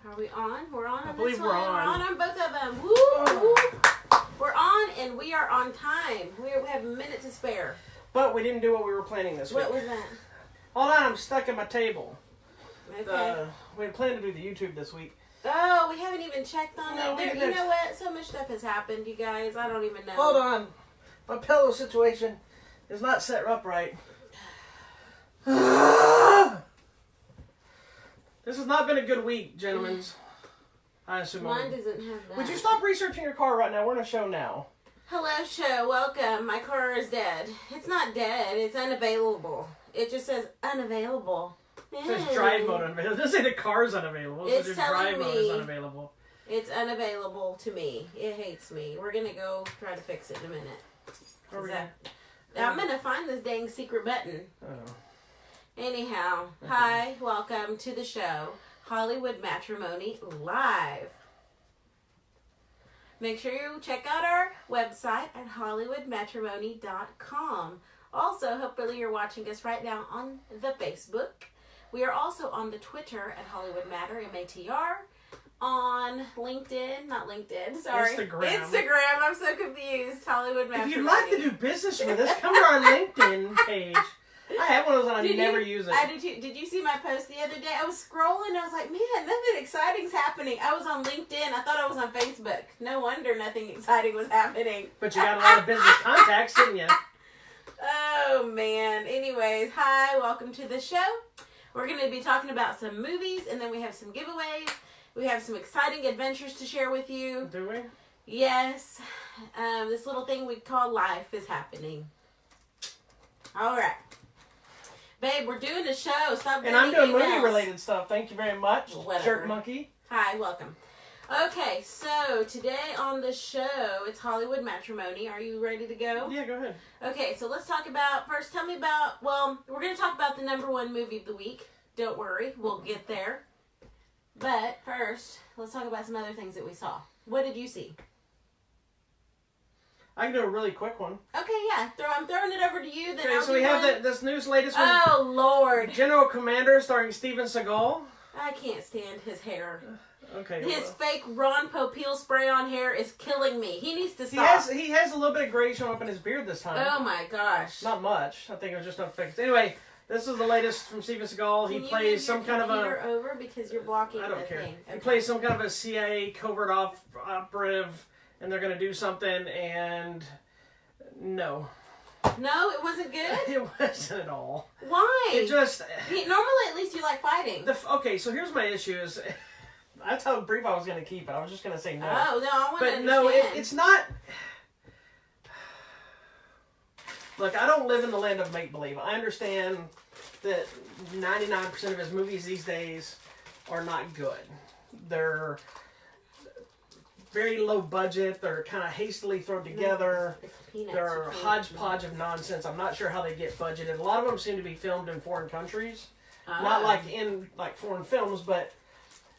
Are we on? We're on. I believe we're on. We're on both of them. Woo! Woo. We're on, and we are on time. We have a minute to spare. But we didn't do what we were planning this week. What was that? Hold on, I'm stuck at my table. Okay. We had planned to do the YouTube this week. Oh, we haven't even checked on No, it. You know what? So much stuff has happened, you guys. I don't even know. Hold on. My pillow situation is not set up right. This has not been a good week, gentlemen. I assume. Mine doesn't have that. Would you stop researching your car right now? We're in a show now. Hello, show. Welcome. My car is dead. It's not dead. It's unavailable. It just says unavailable. It says drive mode unavailable. It doesn't say the car's unavailable. It says drive mode is unavailable. It's unavailable to me. It hates me. We're going to go try to fix it in a minute. I'm going to find this dang secret button. Oh. Anyhow, hi, welcome to the show, Hollywood Matrimony Live. Make sure you check out our website at hollywoodmatrimony.com. Also, hopefully you're watching us right now on the Facebook. We are also on the Twitter at Hollywood Matter, M-A-T-R. On LinkedIn, not LinkedIn, sorry. Instagram, I'm so confused. Hollywood Matrimony. If you'd like to do business with us, come to our LinkedIn page. I have one of those and I never use it. I do too. Did you see my post the other day? I was scrolling. I was like, man, nothing exciting's happening. I was on LinkedIn. I thought I was on Facebook. No wonder nothing exciting was happening. But you got a lot of business contacts, didn't you? Oh, man. Anyways, hi. Welcome to the show. We're going to be talking about some movies, and then we have some giveaways. We have some exciting adventures to share with you. Do we? Yes. This little thing we call life is happening. All right. Babe, we're doing a show. Stop. And I'm doing movie-related stuff. Thank you very much, Jerk Monkey. Hi, welcome. Okay, so today on the show, it's Hollywood Matrimony. Are you ready to go? Yeah, go ahead. Okay, so let's talk about, first tell me about, well, we're going to talk about the #1 movie of the week. Don't worry, we'll get there. But first, let's talk about some other things that we saw. What did you see? I can do a really quick one. Okay, yeah. I'm throwing it over to you. Then okay, so we have this news latest one. Oh, Lord. General Commander starring Steven Seagal. I can't stand his hair. Okay. His fake Ron Popeil spray-on hair is killing me. He needs to stop. He has a little bit of gray showing up in his beard this time. Oh, my gosh. Not much. I think it was just not fixed. Anyway, this is the latest from Steven Seagal. He plays some kind of a... over because you're blocking the thing. I don't care. Okay. He plays some kind of a CIA covert operative, and they're going to do something, and... No. No, it wasn't good? It wasn't at all. Why? It just... Normally, at least you like fighting. Okay, so here's my issue is... That's how brief I was going to keep it. I was just going to say no. Oh, no, I want to understand. But no, it's not... Look, I don't live in the land of make-believe. I understand that 99% of his movies these days are not good. They're very low budget. They're kind of hastily thrown together. They're a hodgepodge of nonsense. I'm not sure how they get budgeted. A lot of them seem to be filmed in foreign countries. Not like in foreign films, but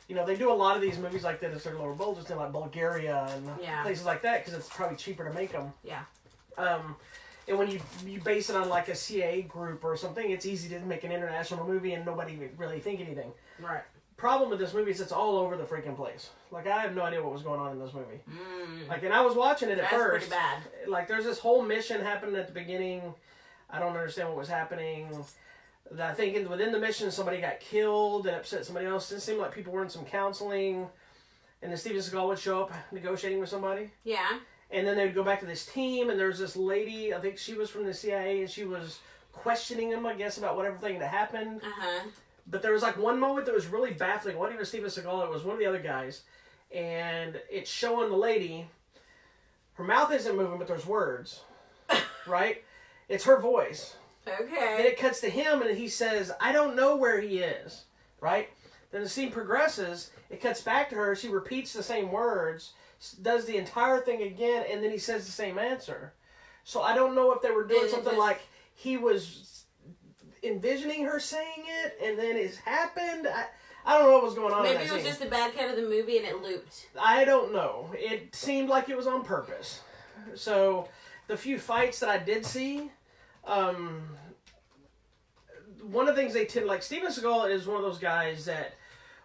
you know, they do a lot of these movies like that as their lower budgets in like Bulgaria and places like that because it's probably cheaper to make them. Yeah. And when you base it on like a CIA group or something, it's easy to make an international movie and nobody would really think anything. Right. Problem with this movie is it's all over the freaking place. Like, I have no idea what was going on in this movie. Like, and I was watching it at first. That's pretty bad. Like, there's this whole mission happening at the beginning. I don't understand what was happening. I think within the mission, somebody got killed and upset somebody else. It seemed like people were in some counseling. And then Steven Seagal would show up negotiating with somebody. Yeah. And then they would go back to this team, and there was this lady, I think she was from the CIA, and she was questioning him, I guess, about whatever thing that happened. But there was like one moment that was really baffling. It wasn't even Steven Seagal, it was one of the other guys. And it's showing the lady, her mouth isn't moving, but there's words. Right? It's her voice. Okay. And it cuts to him, and he says, I don't know where he is. Right? Then the scene progresses, it cuts back to her, she repeats the same words, does the entire thing again, and then he says the same answer. So I don't know if they were doing something like he was envisioning her saying it, and then it's happened. I don't know what was going on. Maybe it was just a bad cut of the movie and it looped. I don't know. It seemed like it was on purpose. So the few fights that I did see, one of the things they tend, like Steven Seagal is one of those guys that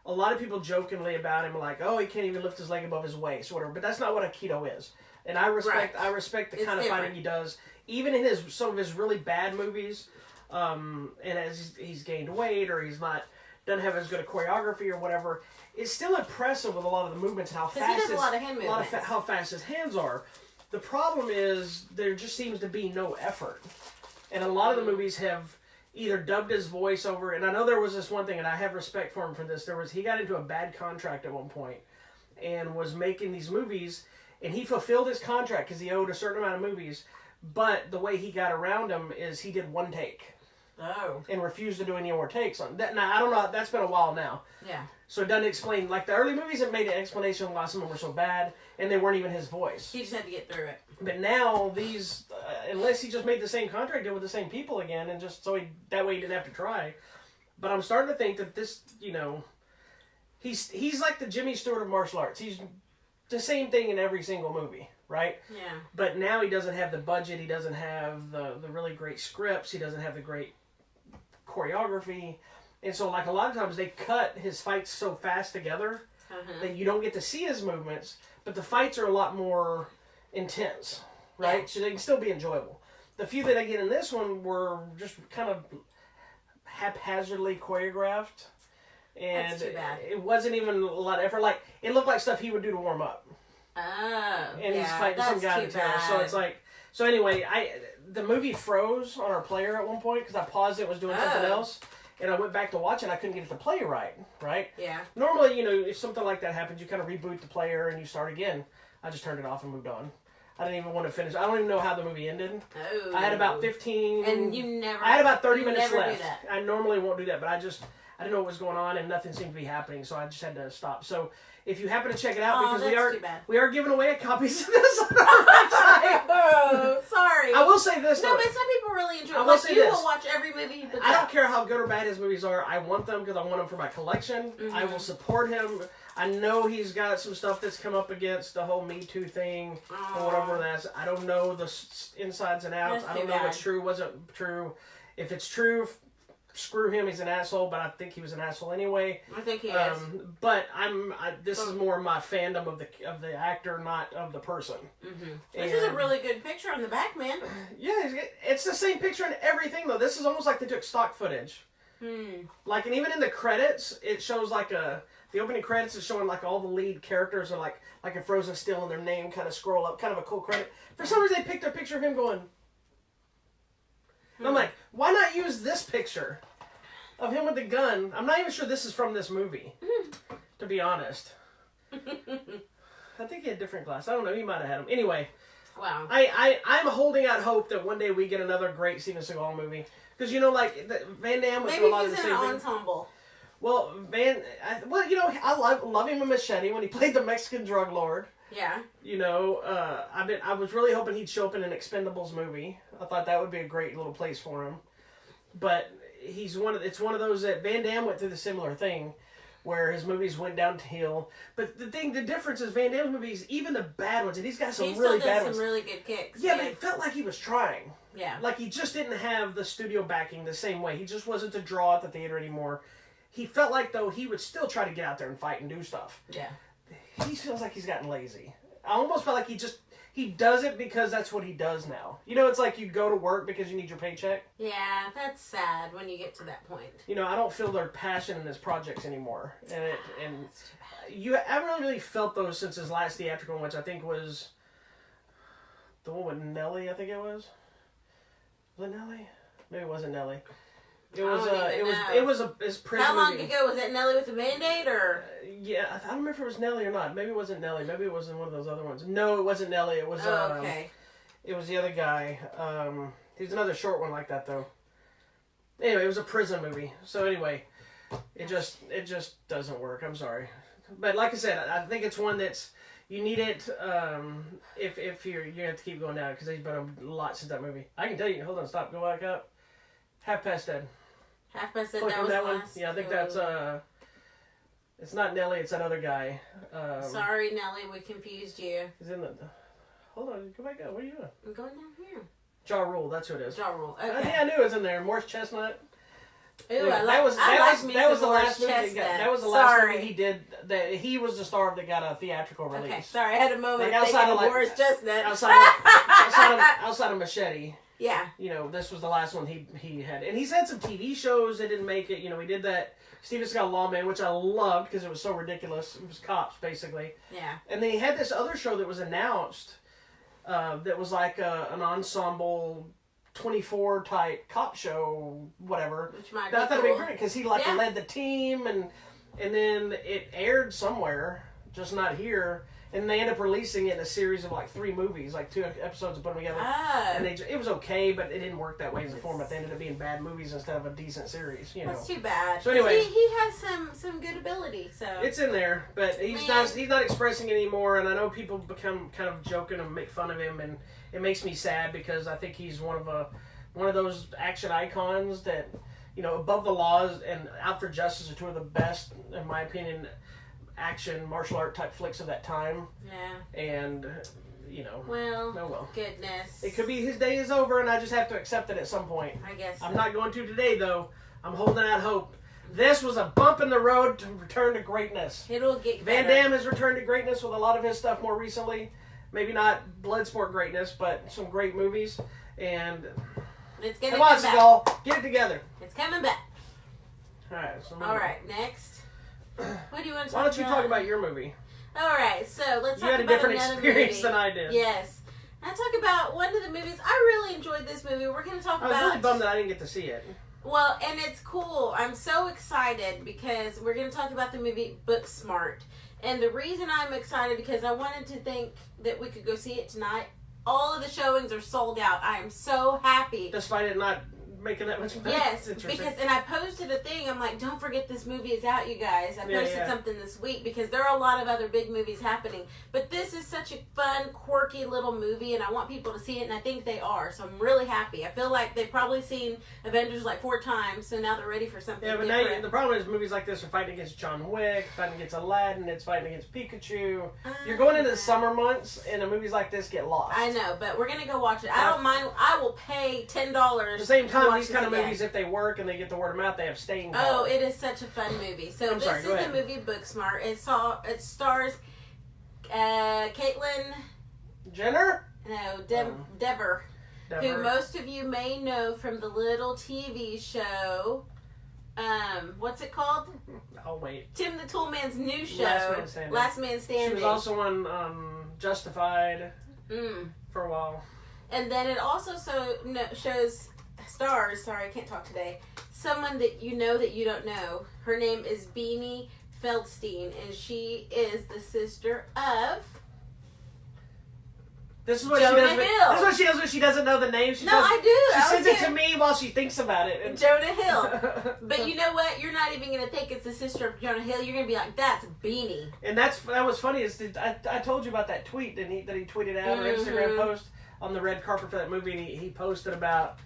a a lot of people jokingly about him, like, oh, he can't even lift his leg above his waist or whatever. But that's not what Aikido is. And I respect the kind of fighting he does, even in some of his really bad movies. And as he's gained weight or doesn't have as good a choreography or whatever, it's still impressive with a lot of the movements and how fast he does a lot of hand movements. How fast his hands are. The problem is there just seems to be no effort, and a lot of the movies have either dubbed his voice over. And I know there was this one thing, and I have respect for him for this. He got into a bad contract at one point, and was making these movies, and he fulfilled his contract because he owed a certain amount of movies. But the way he got around them is he did one take. Oh. And refused to do any more takes on that. Now, I don't know. That's been a while now. Yeah. So it doesn't explain. Like the early movies, it made an explanation why some of them were so bad, and they weren't even his voice. He just had to get through it. But now these, unless he just made the same contract deal with the same people again, and just so that way he didn't have to try. But I'm starting to think that this, he's like the Jimmy Stewart of martial arts. He's the same thing in every single movie. Right? Yeah. But now he doesn't have the budget. He doesn't have the really great scripts. He doesn't have the great choreography. And so, like, a lot of times they cut his fights so fast together that you don't get to see his movements, but the fights are a lot more intense, right? Yeah. So they can still be enjoyable. The few that I get in this one were just kind of haphazardly choreographed. And that's too bad. It wasn't even a lot of effort. Like, it looked like stuff he would do to warm up. Oh, and he's fighting some guy in town. So it's like, so anyway, the movie froze on our player at one point because I paused it, was doing something else, and I went back to watch it. I couldn't get it to play right. Yeah. Normally, if something like that happens, you kind of reboot the player and you start again. I just turned it off and moved on. I didn't even want to finish. I don't even know how the movie ended. Oh. I had about 15. And you never. I had about 30 minutes left. Do that. I normally won't do that, but I didn't know what was going on and nothing seemed to be happening, so I just had to stop. So if you happen to check it out, because we are giving away copies of this on our website. Oh, sorry. I will say this. No, but some people really enjoy it. I will say this. Will watch every movie he puts out. I don't care how good or bad his movies are. I want them because I want them for my collection. Mm-hmm. I will support him. I know he's got some stuff that's come up against the whole Me Too thing or whatever that's. I don't know the insides and outs. I don't know what's true, wasn't true. If it's true, screw him. He's an asshole, but I think he was an asshole anyway. I think he is. But this is more my fandom of the actor, not of the person. Mm-hmm. This is a really good picture on the back, man. Yeah, it's the same picture in everything though. This is almost like they took stock footage. Like, and even in the credits, it shows like the opening credits is showing like all the lead characters are like a frozen still and their name kind of scroll up, kind of a cool credit. For some reason, they picked a picture of him going. And I'm like, why not use this picture of him with the gun? I'm not even sure this is from this movie, to be honest. I think he had different glasses. I don't know. He might have had them. Anyway, wow. I'm holding out hope that one day we get another great Steven Seagal movie. Because, Van Damme was a lot of the same thing. Maybe he's an ensemble. Well, I love him in Machete when he played the Mexican drug lord. Yeah. I was really hoping he'd show up in an Expendables movie. I thought that would be a great little place for him. But it's one of those that Van Damme went through the similar thing, where his movies went downhill. But the difference is Van Damme's movies, even the bad ones, and he's got some really bad ones. Some really good kicks. Yeah, but it felt like he was trying. Yeah. Like he just didn't have the studio backing the same way. He just wasn't to draw at the theater anymore. He felt like, though, he would still try to get out there and fight and do stuff. Yeah. He feels like he's gotten lazy. I almost felt like he does it because that's what he does now. It's like you go to work because you need your paycheck. Yeah, that's sad when you get to that point. I don't feel their passion in his projects anymore. I haven't really felt those since his last theatrical one, which I think was the one with Nelly, I think it was. Was it Nelly? Maybe it wasn't Nelly. It was his prison How long movie. ago was that? Nelly with the Band-Aid, or? Yeah, I don't remember if it was Nelly or not. Maybe it wasn't Nelly. Maybe it wasn't one of those other ones. No, it wasn't Nelly. It was. Okay. It was the other guy. He's another short one like that though. Anyway, it was a prison movie. So anyway, it just doesn't work. I'm sorry, but like I said, I think it's one that's you need it. If you have to keep going down because there's been a lot since that movie. I can tell you. Hold on, stop. Go back up. Half Past Dead. Half Past Dead. Click That on was that one. last. Yeah, I think that's it's not Nelly. It's that other guy. Sorry, Nelly, we confused you. He's in the. Hold on, go back up. What are you doing? I'm going down here. Ja Rule. That's who it is. Ja Rule. Okay. I think I knew it was in there. Morse Chestnut. Ooh, that was the last movie he did. That he was the star that got a theatrical release. Okay, sorry, I had a moment outside of Boris Chestnut. Outside of Machete. Yeah. This was the last one he had, and he's had some TV shows that didn't make it. He did that Steven Scott Lawman, which I loved because it was so ridiculous. It was cops basically. Yeah. And then he had this other show that was announced, that was like an ensemble 24 type cop show, whatever. Which might I thought it'd be great because he led the team, and then it aired somewhere, just not here. And they ended up releasing it in a series of 3 movies, 2 episodes to put them together. And it was okay, but it didn't work that way as a format. They ended up being bad movies instead of a decent series. That's too bad. So anyway, he has some good ability. So it's in there, but he's not expressing it anymore. And I know people become kind of joking and make fun of him, and it makes me sad because I think he's one of those action icons that Above the Laws and Out for Justice are 2 of the best, in my opinion, action martial art type flicks of that time. Yeah. And well, goodness, it could be his day is over, and I just have to accept it at some point. I guess I'm not going to today, though. I'm holding out hope. This was a bump in the road to return to greatness. It'll get Van better. Damme has returned to greatness with a lot of his stuff more recently. Maybe not Bloodsport greatness, but some great movies. And it's gonna come on, come back. Seagal, get it together. It's coming back. All right, next. What do you want to talk about? Why don't you talk about your movie? All right, so let's talk about another movie. You had a different experience than I did. Yes. I talk about one of the movies. I really enjoyed this movie. We're going to talk about... I was really bummed that I didn't get to see it. Well, and it's cool. I'm so excited because we're going to talk about the movie Booksmart. And the reason I'm excited because I wanted to think that we could go see it tonight. All of the showings are sold out. I am so happy. Despite it not making that much money? Yes, and I posted a thing. I'm like, don't forget this movie is out, you guys. I posted something this week because there are a lot of other big movies happening. But this is such a fun, quirky little movie, and I want people to see it, and I think they are. So I'm really happy. I feel like they've probably seen Avengers 4 times, so now they're ready for something different. Now the problem is movies like this are fighting against John Wick, fighting against Aladdin, it's fighting against Pikachu. You're going into the summer months, and the movies like this get lost. I know, but we're going to go watch it. I don't mind. I will pay $10. At the same time, these kind of movies, if they work and they get the word of mouth, they have staying power. Oh, it is such a fun movie. So this is the movie Booksmart. It stars Caitlyn Jenner? No, Dever, who most of you may know from the little TV show. What's it called? Oh, wait. Tim the Toolman's new show. Last Man Standing. She was also on Justified for a while. And then it also stars, sorry, I can't talk today, someone that you know that you don't know. Her name is Beanie Feldstein, and she is the sister of This is what Jonah she does. Hill. This is what she does when she doesn't know the name. She I do. She sends it to me while she thinks about it. And Jonah Hill. But you know what? You're not even going to think it's the sister of Jonah Hill. You're going to be like, that's Beanie. And that was funny. I told you about that tweet that he tweeted out, or Instagram post on the red carpet for that movie, and he posted about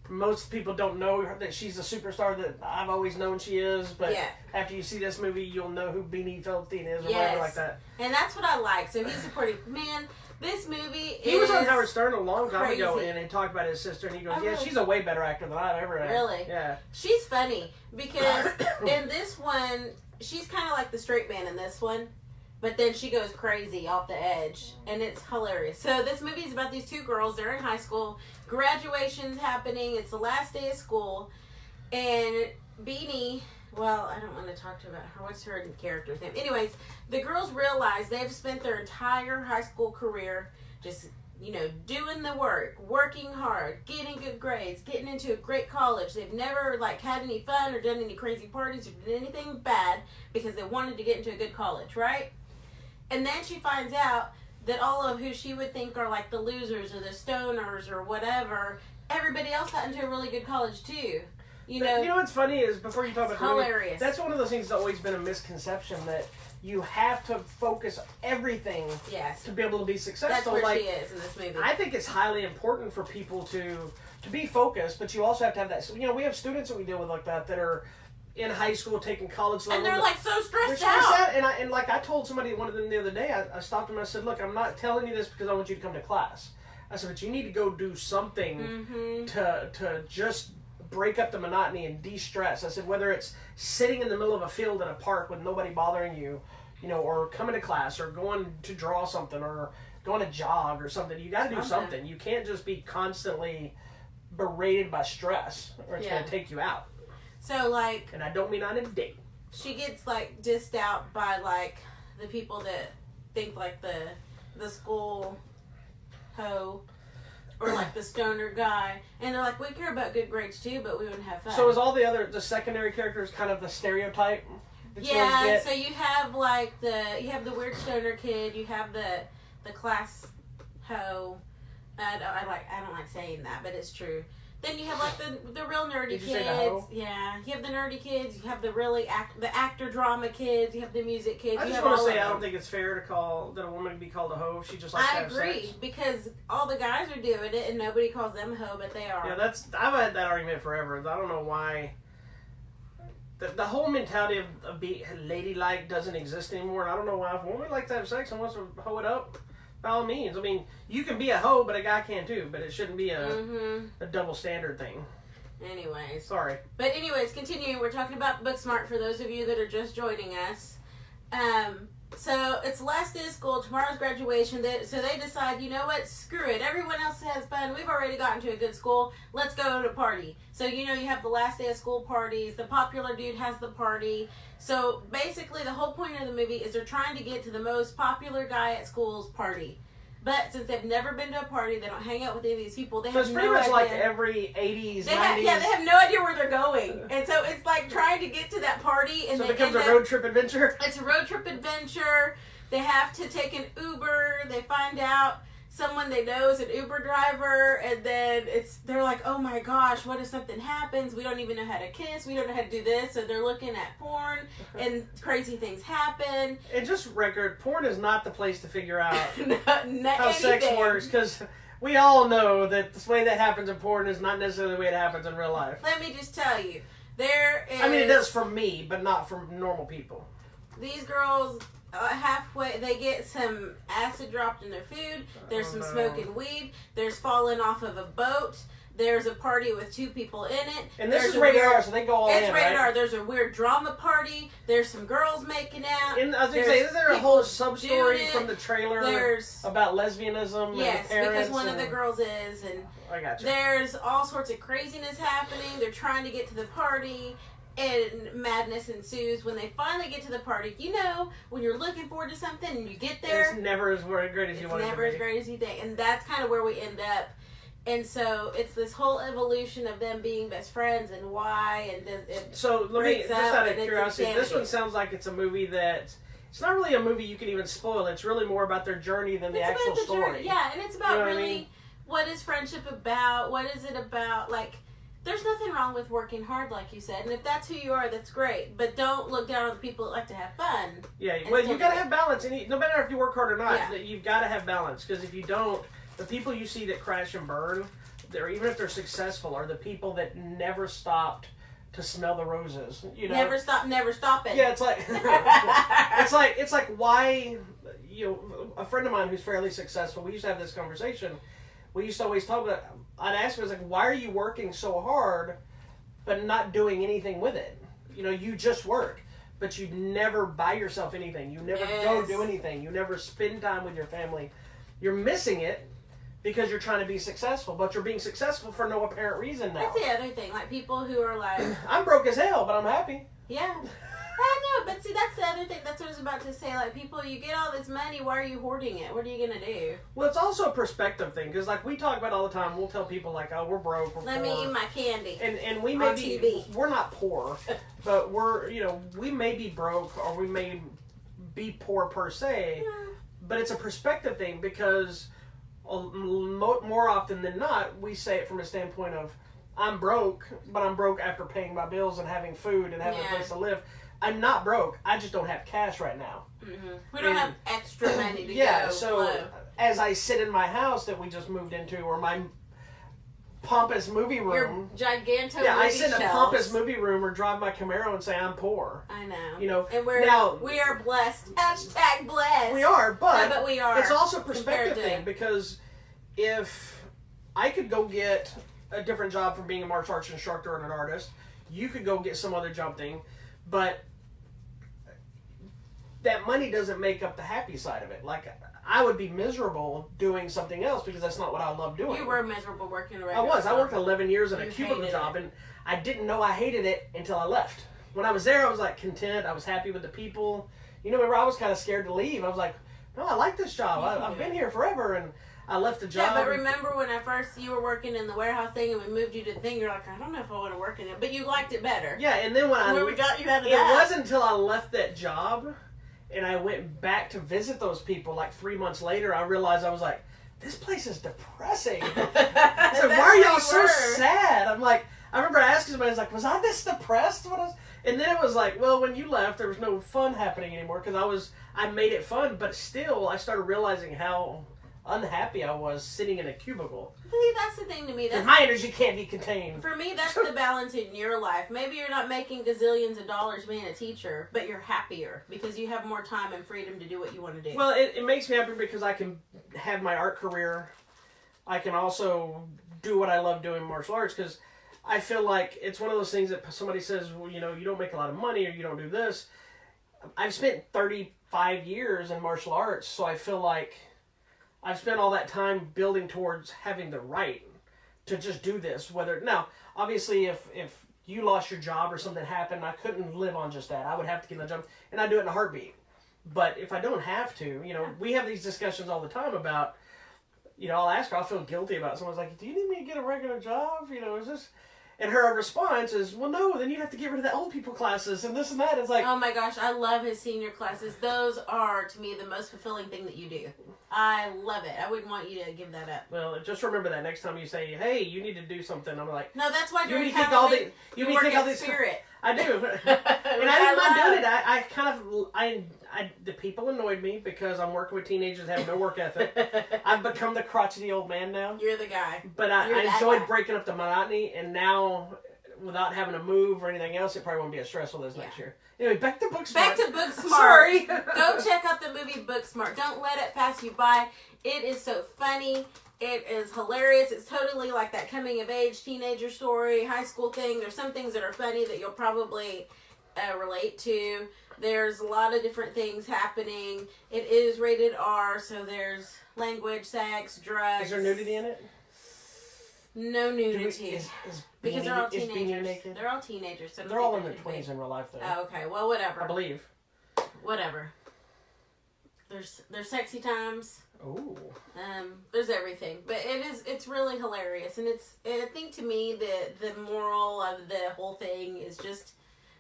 most people don't know that she's a superstar that I've always known she is, but after you see this movie, you'll know who Beanie Feldstein is or whatever like that. And that's what I like. So he's supporting. Man, this movie He was on Howard Stern a long time ago, and he talked about his sister, and he goes, she's a way better actor than I've ever had. Really? Yeah. She's funny, because in this one, she's kind of like the straight man in this one, but then she goes crazy off the edge, and it's hilarious. So this movie is about these 2 girls. They're in high school. Graduation's happening. It's the last day of school, and Beanie... Well, I don't want to talk to about her. What's her character's name? Anyways, the girls realize they've spent their entire high school career just, doing the work, working hard, getting good grades, getting into a great college. They've never, had any fun or done any crazy parties or done anything bad because they wanted to get into a good college, right? And then she finds out that all of who she would think are, the losers or the stoners or whatever, everybody else got into a really good college, too. You know what's funny is, before you talk about hilarious. Movie, that's one of those things that's always been a misconception, that you have to focus everything to be able to be successful. That's where she is in this movie. I think it's highly important for people to be focused, but you also have to have that. We have students that we deal with like that are in high school taking college level. And they're so stressed out. And I told somebody, one of them the other day, I stopped them and I said, look, I'm not telling you this because I want you to come to class. I said, but you need to go do something to just break up the monotony and de-stress. I said, whether it's sitting in the middle of a field in a park with nobody bothering you, you know, or coming to class, or going to draw something, or going to jog or something, you got to do something. You can't just be constantly berated by stress, or it's going to take you out. So, like... And I don't mean on a date. She gets, like, dissed out by, like, the people that think, like, the school hoe, or, like, the stoner guy. And they're like, we care about good grades, too, but we wouldn't have fun. So is all the secondary characters kind of the stereotype? Yeah, so you have, like, you have the weird stoner kid, you have the class hoe. I don't like saying that, but it's true. Then you have, like, the real nerdy kids. Did you say the hoe? Yeah, you have the nerdy kids. You have the really the actor drama kids. You have the music kids. I just want to say I don't think it's fair to call that a woman be called a hoe. She just likes to have sex. I agree, because all the guys are doing it, and nobody calls them a hoe, but they are. Yeah, I've had that argument forever. I don't know why. The whole mentality of being ladylike doesn't exist anymore, and I don't know why. If a woman likes to have sex and wants to hoe it up, by all means. I mean, you can be a hoe, but a guy can too. But it shouldn't be a double standard thing. Anyways. Sorry. But anyways, continuing, we're talking about Booksmart for those of you that are just joining us. So it's the last day of school, tomorrow's graduation, so they decide, you know what, screw it, everyone else has fun, we've already gotten to a good school, let's go to a party. So, you know, you have the last day of school parties, the popular dude has the party. So basically the whole point of the movie is they're trying to get to the most popular guy at school's party. But since they've never been to a party, they don't hang out with any of these people. They have no idea. So it's pretty much like every 80s, 90s. They have no idea where they're going. And so it's like trying to get to that party. And so it becomes a road trip adventure? It's a road trip adventure. They have to take an Uber. They find out someone they know is an Uber driver. And then they're like, oh my gosh, what if something happens? We don't even know how to kiss. We don't know how to do this. So they're looking at porn and crazy things happen. And just record, porn is not the place to figure out how sex works. Because we all know that the way that happens in porn is not necessarily the way it happens in real life. Let me just tell you. I mean, it does for me, but not for normal people. These girls... halfway, they get some acid dropped in their food. There's some smoking weed. There's falling off of a boat. There's a party with 2 people in it. And this is rated R, so they go all in, It's rated R. There's a weird drama party. There's some girls making out. And I was going to say, is there a whole sub-story from the trailer about lesbianism? Yes, and because one of the girls is. And I got you. There's all sorts of craziness happening. They're trying to get to the party. And madness ensues when they finally get to the party. You know, when you're looking forward to something and you get there. It's never as great as you want it to be. It's never as great as you think. And that's kind of where we end up. And so it's this whole evolution of them being best friends and why. So let me, just out of curiosity, this one sounds like it's a movie that... It's not really a movie you can even spoil. It's really more about their journey than the actual story. Journey. Yeah, and it's about really what is friendship about? What is it about? Like... There's nothing wrong with working hard, like you said. And if that's who you are, that's great. But don't look down on the people that like to have fun. Yeah, well, you got to have balance. And no matter if you work hard or not, you've got to have balance. Because if you don't, the people you see that crash and burn, even if they're successful, are the people that never stopped to smell the roses. You know? Never stop it. Yeah, it's like, it's like why, you know, a friend of mine who's fairly successful, we used to have this conversation. We used to always talk about, I'd ask him, I was like, why are you working so hard but not doing anything with it? You know, you just work, but you never buy yourself anything. You never go do anything. You never spend time with your family. You're missing it because you're trying to be successful, but you're being successful for no apparent reason now. That's the other thing. Like, people who are like... I'm broke as hell, but I'm happy. Yeah. I know, but see, that's the other thing. That's what I was about to say. Like, people, you get all this money, why are you hoarding it? What are you going to do? Well, it's also a perspective thing, because, like, we talk about all the time. We'll tell people, like, oh, we're broke, we're poor. Let me eat my candy. And we may be, we're not poor, but we're, you know, we may be broke, or we may be poor per se, but it's a perspective thing, because more often than not, we say it from a standpoint of, I'm broke, but I'm broke after paying my bills and having food and having a place to live. I'm not broke. I just don't have cash right now. Mm-hmm. We don't have extra money to go. Yeah, so as I sit in my house that we just moved into, or my pompous movie room. Your giganto movie I sit in a pompous movie room or drive my Camaro and say I'm poor. I know. You know, and we are blessed. Hashtag blessed. We are, but we are. It's also a perspective thing, because if I could go get a different job from being a martial arts instructor and an artist. You could go get some other job thing, but that money doesn't make up the happy side of it. Like, I would be miserable doing something else because that's not what I love doing. You were miserable working a I was. job. I worked 11 years in a cubicle job, and I didn't know I hated it until I left. When I was there, I was like content. I was happy with the people. You know, remember, I was kind of scared to leave. I was like, no, I like this job. I've been here forever, and I left the job. Yeah, but remember when you were working in the warehouse thing and we moved you to the thing, you're like, I don't know if I want to work in it, but you liked it better. Yeah, and then when we got you out of it wasn't until I left that job and I went back to visit those people like 3 months later, I realized I was like, this place is depressing. I said, why are y'all so sad? I'm like, I remember asking somebody, I was like, was I this depressed? And then it was like, well, when you left, there was no fun happening anymore because I made it fun, but still, I started realizing how unhappy I was sitting in a cubicle. See, that's the thing to me. That's my energy can't be contained. For me, that's the balance in your life. Maybe you're not making gazillions of dollars being a teacher, but you're happier because you have more time and freedom to do what you want to do. Well, it makes me happy because I can have my art career. I can also do what I love doing in martial arts because I feel like it's one of those things that somebody says, well, you know, you don't make a lot of money or you don't do this. I've spent 35 years in martial arts, so I feel like I've spent all that time building towards having the right to just do this. Now, obviously, if you lost your job or something happened, I couldn't live on just that. I would have to get a job, and I do it in a heartbeat. But if I don't have to, you know, we have these discussions all the time about, you know, I'll ask her, I'll feel guilty about it. Someone's like, do you need me to get a regular job? You know, is this... And her response is, well, no, then you have to get rid of the old people classes and this and that. It's like... Oh, my gosh, I love his senior classes. Those are, to me, the most fulfilling thing that you do. I love it. I wouldn't want you to give that up. Well, just remember that next time you say, hey, you need to do something. I'm like... No, that's why you think all these Spirit. I do. And I didn't mind doing it. The people annoyed me because I'm working with teenagers that have no work ethic. I've become the crotchety old man now. You're the guy. But I enjoyed breaking up the monotony, and now, without having to move or anything else, it probably won't be as stressful as next year. Anyway, back to Booksmart. Back to Booksmart. Sorry. Go check out the movie Booksmart. Don't let it pass you by. It is so funny. It is hilarious. It's totally like that coming-of-age teenager story, high school thing. There's some things that are funny that you'll probably relate to. There's a lot of different things happening. It is rated R, so there's language, sex, drugs. Is there nudity in it? No nudity. Because they're all teenagers. Is Beanie naked? They're all teenagers. So they're all in their 20s in real life, though. Oh, okay. Well, whatever. I believe. Whatever. There's sexy times. Ooh. There's everything, but it's really hilarious, and I think to me the moral of the whole thing is just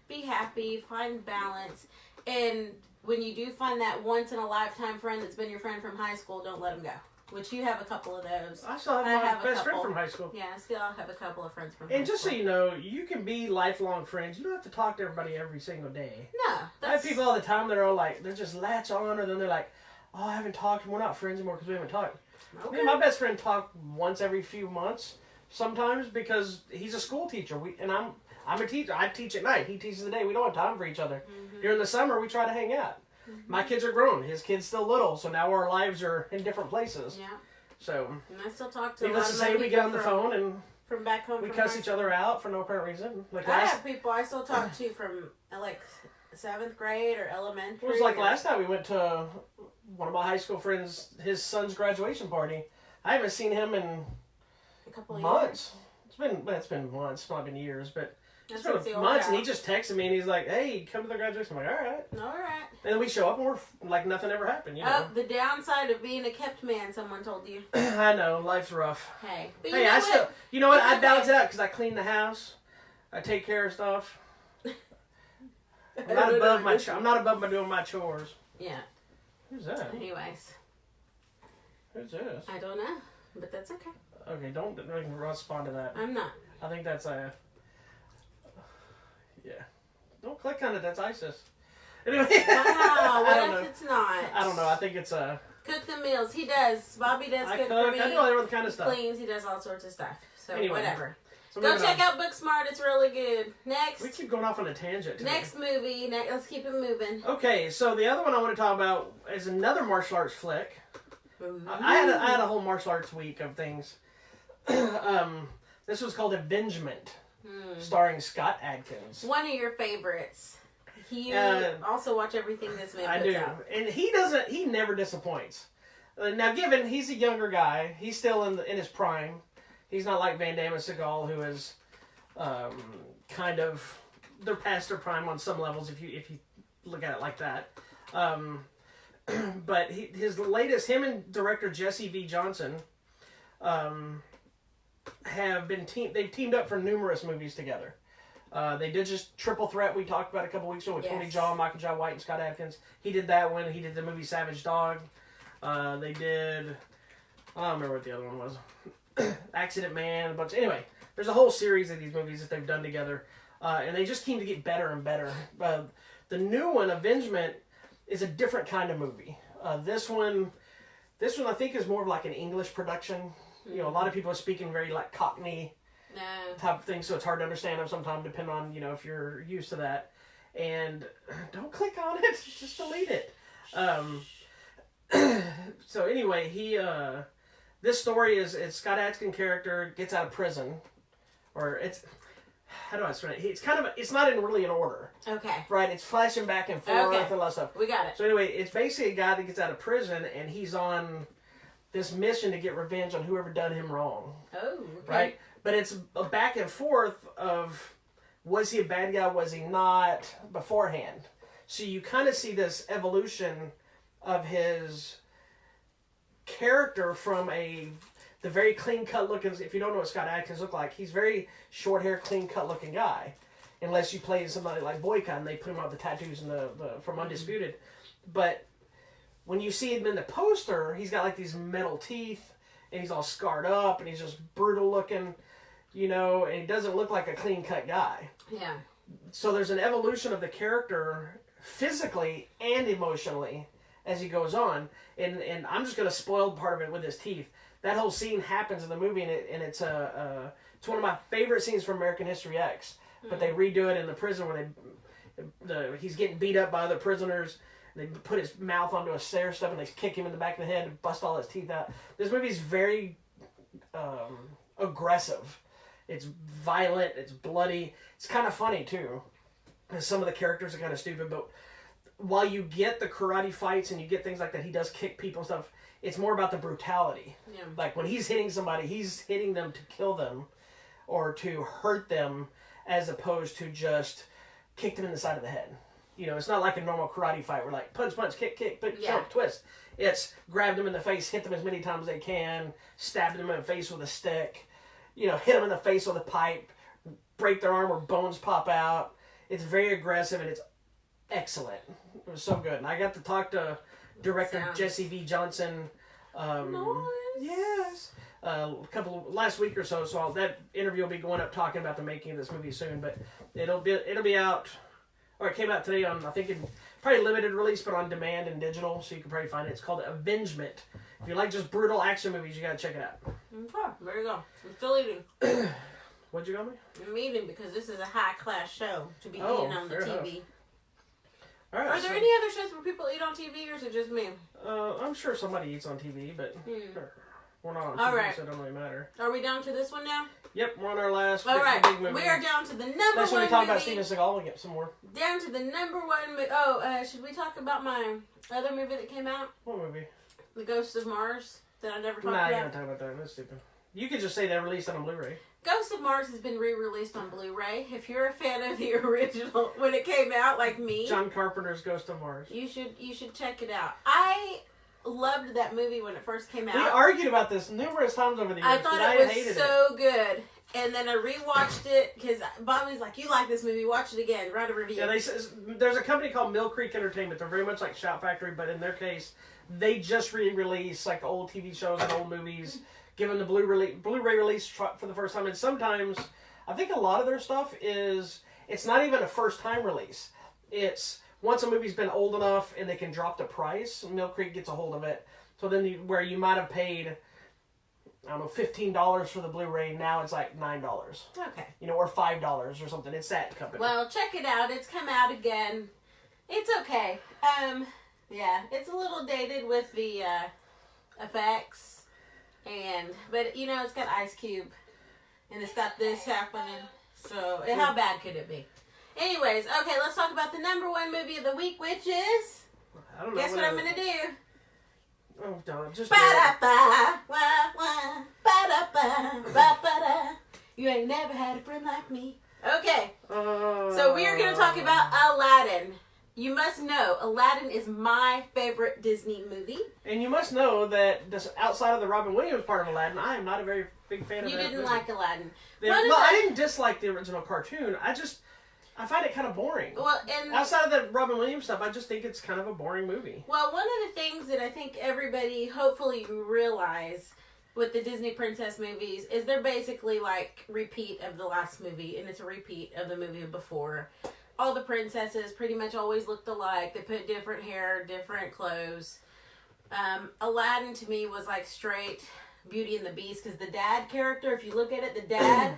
be happy, find balance, and when you do find that once in a lifetime friend that's been your friend from high school, don't let them go. Which you have a couple of those. I still have my best friend from high school. Yeah, I still have a couple of friends from high school. And just so you know, you can be lifelong friends. You don't have to talk to everybody every single day. No. I have people all the time that are like, they're just latch on, or then they're like, oh, I haven't talked. We're not friends anymore because we haven't talked. Okay. Me and my best friend talk once every few months sometimes because he's a school teacher. I'm a teacher. I teach at night. He teaches the day. We don't have time for each other. Mm-hmm. During the summer, we try to hang out. Mm-hmm. My kids are grown. His kid's still little, so now our lives are in different places. Yeah. So, and I still talk to a lot needless to say, we get on the phone and from back home. We cuss each other out for no apparent reason. Like I have people I still talk to from like 7th grade or elementary. It was like last night we went to one of my high school friends, his son's graduation party. I haven't seen him in a couple of months. Years. It's been months, it's not been years, but it's been months. And he just texted me and he's like, "Hey, come to the graduation." I'm like, "All right." And then we show up and we're like nothing ever happened. You know. Oh, the downside of being a kept man, someone told you. I know, life's rough. Hey, but you know what? I balance it out because I clean the house, I take care of stuff. I'm not above doing my chores. Yeah. Who's that? Anyways. Who's this? I don't know, but that's okay. Okay, don't respond to that. I'm not. I think that's a... Yeah. Don't click on it, that's ISIS. Anyway. Wow, what if it's not? I don't know, I think it's a... Cook the meals. He does. Bobby does cook for me. I do all that kind of stuff. Cleans, he does all sorts of stuff. So, anyway. whatever. So go check out Booksmart. It's really good. Next. We keep going off on a tangent today. Next movie. Let's keep it moving. Okay, so the other one I want to talk about is another martial arts flick. I had a whole martial arts week of things. This was called Avengement, starring Scott Adkins. One of your favorites. You also watch everything this man puts out. And he never disappoints. Now, given he's a younger guy, he's still in his prime. He's not like Van Damme and Seagal, who is kind of, they're past their prime on some levels if you look at it like that. But his latest, him and director Jesse V. Johnson they've teamed up for numerous movies together. They did just Triple Threat we talked about a couple weeks ago with Tony Jaa, Michael Jai White, and Scott Adkins. He did that one. He did the movie Savage Dog. They did, I don't remember what the other one was. Accident Man, but anyway, there's a whole series of these movies that they've done together, and they just seem to get better and better. The new one, Avengement, is a different kind of movie. This one I think is more of like an English production. You know, a lot of people are speaking very like Cockney type of thing, so it's hard to understand them sometimes, depending on, you know, if you're used to that. And don't click on it, just delete it. So anyway, this story is Scott Adkins' character gets out of prison, or it's, how do I explain it? It's not really in order. Okay. Right, it's flashing back and forth and all that stuff. We got it. So anyway, it's basically a guy that gets out of prison and he's on this mission to get revenge on whoever done him wrong. Oh, okay. Right? But it's a back and forth of, was he a bad guy, was he not, beforehand. So you kind of see this evolution of his character from the very clean-cut looking, if you don't know what Scott Adkins look like, he's very short hair, clean-cut looking guy. Unless you play somebody like Boycott and they put him out the tattoos and from Undisputed. But when you see him in the poster, he's got like these metal teeth and he's all scarred up and he's just brutal looking, you know, and he doesn't look like a clean-cut guy. Yeah. So there's an evolution of the character physically and emotionally as he goes on. And I'm just going to spoil part of it with his teeth. That whole scene happens in the movie, and it's one of my favorite scenes from American History X. But they redo it in the prison where he's getting beat up by other prisoners. They put his mouth onto a stair step and they kick him in the back of the head and bust all his teeth out. This movie's very aggressive. It's violent. It's bloody. It's kind of funny too. And some of the characters are kind of stupid, but while you get the karate fights and you get things like that, he does kick people and stuff. It's more about the brutality. Yeah. Like when he's hitting somebody, he's hitting them to kill them or to hurt them, as opposed to just kick them in the side of the head. You know, it's not like a normal karate fight where like punch, kick, but choke, twist. It's grab them in the face, hit them as many times as they can, stab them in the face with a stick, you know, hit them in the face with a pipe, break their arm where bones pop out. It's very aggressive and it's excellent. It was so good. And I got to talk to director Jesse V. Johnson. Nice. Yes. Last week or so. So that interview will be going up talking about the making of this movie soon. But it'll be out. Or it came out today on, I think, probably limited release, but on demand and digital, so you can probably find it. It's called Avengement. If you like just brutal action movies, you gotta check it out. Okay, there you go. I'm still eating. What'd you got me? I'm eating because this is a high-class show to be eating on the TV. All right, Are there any other shows where people eat on TV, or is it just me? I'm sure somebody eats on TV, but we're not on All TV, right. so it don't really matter. Are we down to this one now? Yep, we're on our last big movie. We are down to the number Unless one we talk movie. about Steven Seagal, we'll get some more. Down to the number one movie. Should we talk about my other movie that came out? What movie? The Ghost of Mars, that I never talked Nah, about? you don't talk about that. That's stupid. You could just say they released it on Blu-ray. Ghost of Mars has been re-released on Blu-ray. If you're a fan of the original, when it came out, like me, John Carpenter's Ghost of Mars. You should check it out. I loved that movie when it first came out. We argued about this numerous times over the years. I thought it was so good. And then I rewatched it because Bobby's like, "You like this movie? Watch it again. Write a review." Yeah, there's a company called Mill Creek Entertainment. They're very much like Shout Factory, but in their case, they just re-release like old TV shows and old movies, given the Blu-ray release for the first time. And sometimes, I think a lot of their stuff it's not even a first-time release. It's once a movie's been old enough and they can drop the price, Mill Creek gets a hold of it. So then where you might have paid, I don't know, $15 for the Blu-ray, now it's like $9. Okay. You know, or $5 or something. It's that company. Well, check it out. It's come out again. It's okay. Yeah, it's a little dated with the effects, but you know, it's got Ice Cube and it's got this happening. So, how bad could it be? Anyways, okay, let's talk about the number one movie of the week, which is... I don't know. Guess what I'm going to do? Oh, don't. Just Ba-da-ba, wah-wah, ba-da-ba, ba-ba-da. You ain't never had a friend like me. Okay. So we are going to talk about Aladdin. You must know, Aladdin is my favorite Disney movie. And you must know that outside of the Robin Williams part of Aladdin, I am not a very big fan of that. You didn't like Aladdin. I didn't dislike the original cartoon. I find it kind of boring. Well, and outside of the Robin Williams stuff, I just think it's kind of a boring movie. Well, one of the things that I think everybody hopefully realize with the Disney princess movies is they're basically like repeat of the last movie, and it's a repeat of the movie before. All the princesses pretty much always looked alike. They put different hair, different clothes. Aladdin to me was like straight Beauty and the Beast, because the dad character, if you look at it, the dad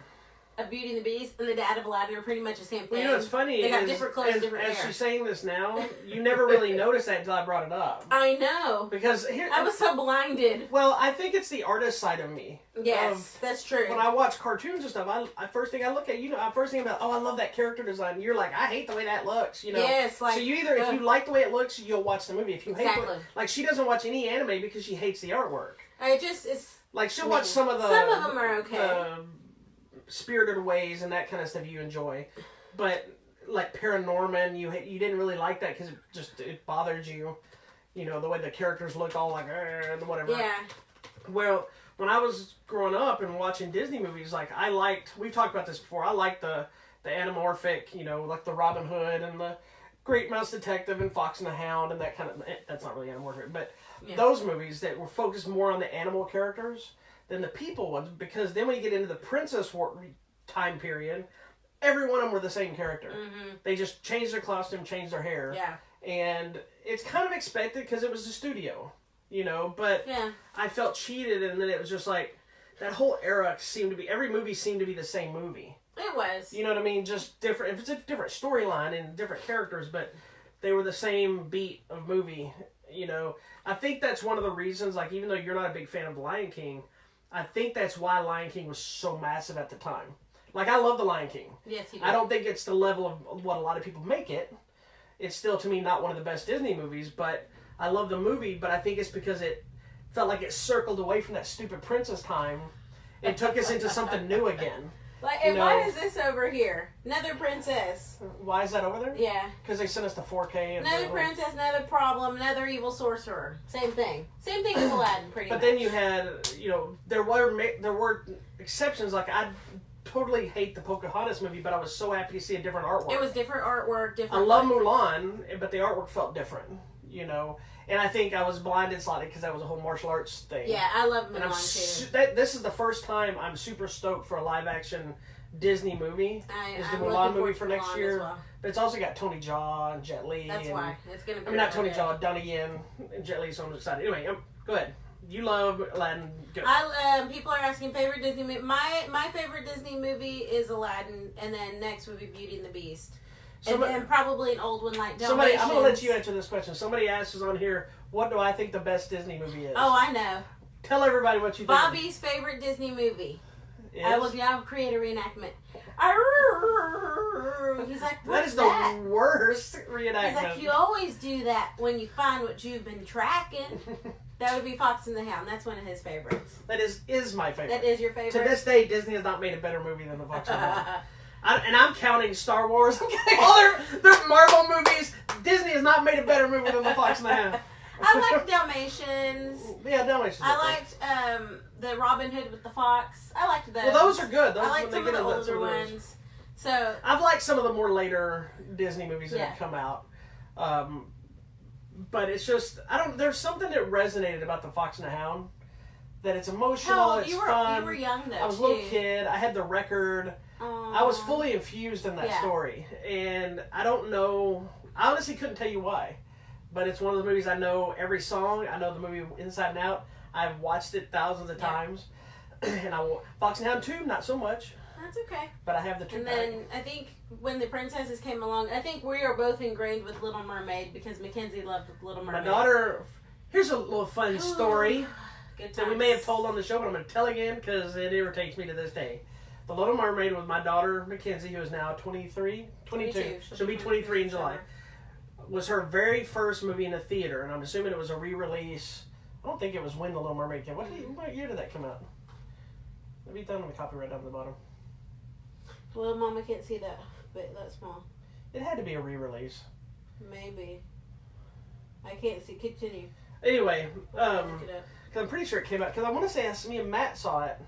of Beauty and the Beast and the dad of Aladdin are pretty much the same thing. Well, you know what's funny? They got different clothes, different hair. As she's saying this now, you never really noticed that until I brought it up. I know. Because I was so blinded. Well, I think it's the artist side of me. Yes, that's true. When I watch cartoons and stuff, first thing I look at, first thing about, I love that character design. You're like, I hate the way that looks, Yes, like. So you either, if you like the way it looks, you'll watch the movie. If you hate exactly. Like, she doesn't watch any anime because she hates the artwork. It's. Like, she'll watch some of them are okay. Spirited Ways and that kind of stuff you enjoy, but like Paranorman, you didn't really like that because it bothered you, the way the characters look all like whatever. Yeah. Well, when I was growing up and watching Disney movies, like we've talked about this before. I liked the anamorphic, like the Robin Hood and the Great Mouse Detective and Fox and the Hound and that kind of. That's not really anamorphic, but those movies that were focused more on the animal characters than the people ones, because then when you get into the princess time period, every one of them were the same character. Mm-hmm. They just changed their costume, changed their hair. Yeah. And it's kind of expected because it was the studio, but I felt cheated, and then it was just like, that whole era every movie seemed to be the same movie. It was. You know what I mean? Just different, if it's a different storyline and different characters, but they were the same beat of movie, I think that's one of the reasons, like, even though you're not a big fan of The Lion King, I think that's why Lion King was so massive at the time. Like, I love The Lion King. Yes, you do. I don't think it's the level of what a lot of people make it. It's still, to me, not one of the best Disney movies, but I love the movie, but I think it's because it felt like it circled away from that stupid princess time and took us into something new again. Like, and why is this over here? Another princess. Why is that over there? Yeah. Because they sent us to 4K. Another princess, another problem, another evil sorcerer. Same thing. Same thing as Aladdin, pretty much. But then you had, there were exceptions. Like, I totally hate the Pocahontas movie, but I was so happy to see a different artwork. It was different artwork, different. I love Mulan, but the artwork felt different, And I think I was blinded slightly because that was a whole martial arts thing. Yeah, I love Mulan too. This is the first time I'm super stoked for a live action Disney movie. I'm the Mulan movie for Mulan next year. well. But it's also got Tony Jaa and Jet Li. That's why. It's going to be. I mean, not Tony Jaa, Donnie Yen and Jet Li, so I'm excited. Anyway, go ahead. You love Aladdin. Go. People are asking favorite Disney movie. My favorite Disney movie is Aladdin, and then next would be Beauty and the Beast. And then probably an old one like Dalmatians. I'm going to let you answer this question. Somebody asks us on here, what do I think the best Disney movie is? Oh, I know. Tell everybody what you think. Bobby's favorite Disney movie. Is? I will now create a reenactment. He's like, that is the worst reenactment. He's like, you always do that when you find what you've been tracking. That would be Fox and the Hound. That's one of his favorites. That is my favorite. That is your favorite? To this day, Disney has not made a better movie than the Fox and the Hound. And I'm counting Star Wars. I'm counting all their Marvel movies. Disney has not made a better movie than the Fox and the Hound. I liked Dalmatians. Yeah, Dalmatians. I liked the Robin Hood with the fox. I liked those. Well, those are good. Those, I liked some of the older ones. So I've liked some of the more later Disney movies that have come out. But it's just there's something that resonated about the Fox and the Hound. That it's emotional. It's fun. You were young though. I was a little kid. I had the record. Aww. I was fully infused in that story, and I don't know. I honestly couldn't tell you why, but it's one of the movies I know every song. I know the movie inside and out. I've watched it thousands of times, and Fox and Hound 2, not so much. That's okay. But I have the 2. And then I think when the princesses came along, I think we are both ingrained with Little Mermaid because Mackenzie loved Little Mermaid. My daughter. Here's a little fun story Good that we may have told on the show, but I'm going to tell again because it irritates me to this day. The Little Mermaid with my daughter, Mackenzie, who is now 22. She'll be 23 in July. Was her very first movie in a theater, and I'm assuming it was a re-release. I don't think it was when The Little Mermaid came. What year did that come out? Let me down on the copyright down at the bottom. Well, Mama can't see that, but that's small. It had to be a re-release. Maybe. I can't see. Continue. Anyway, because I'm pretty sure it came out. Because I want to say me and Matt saw it.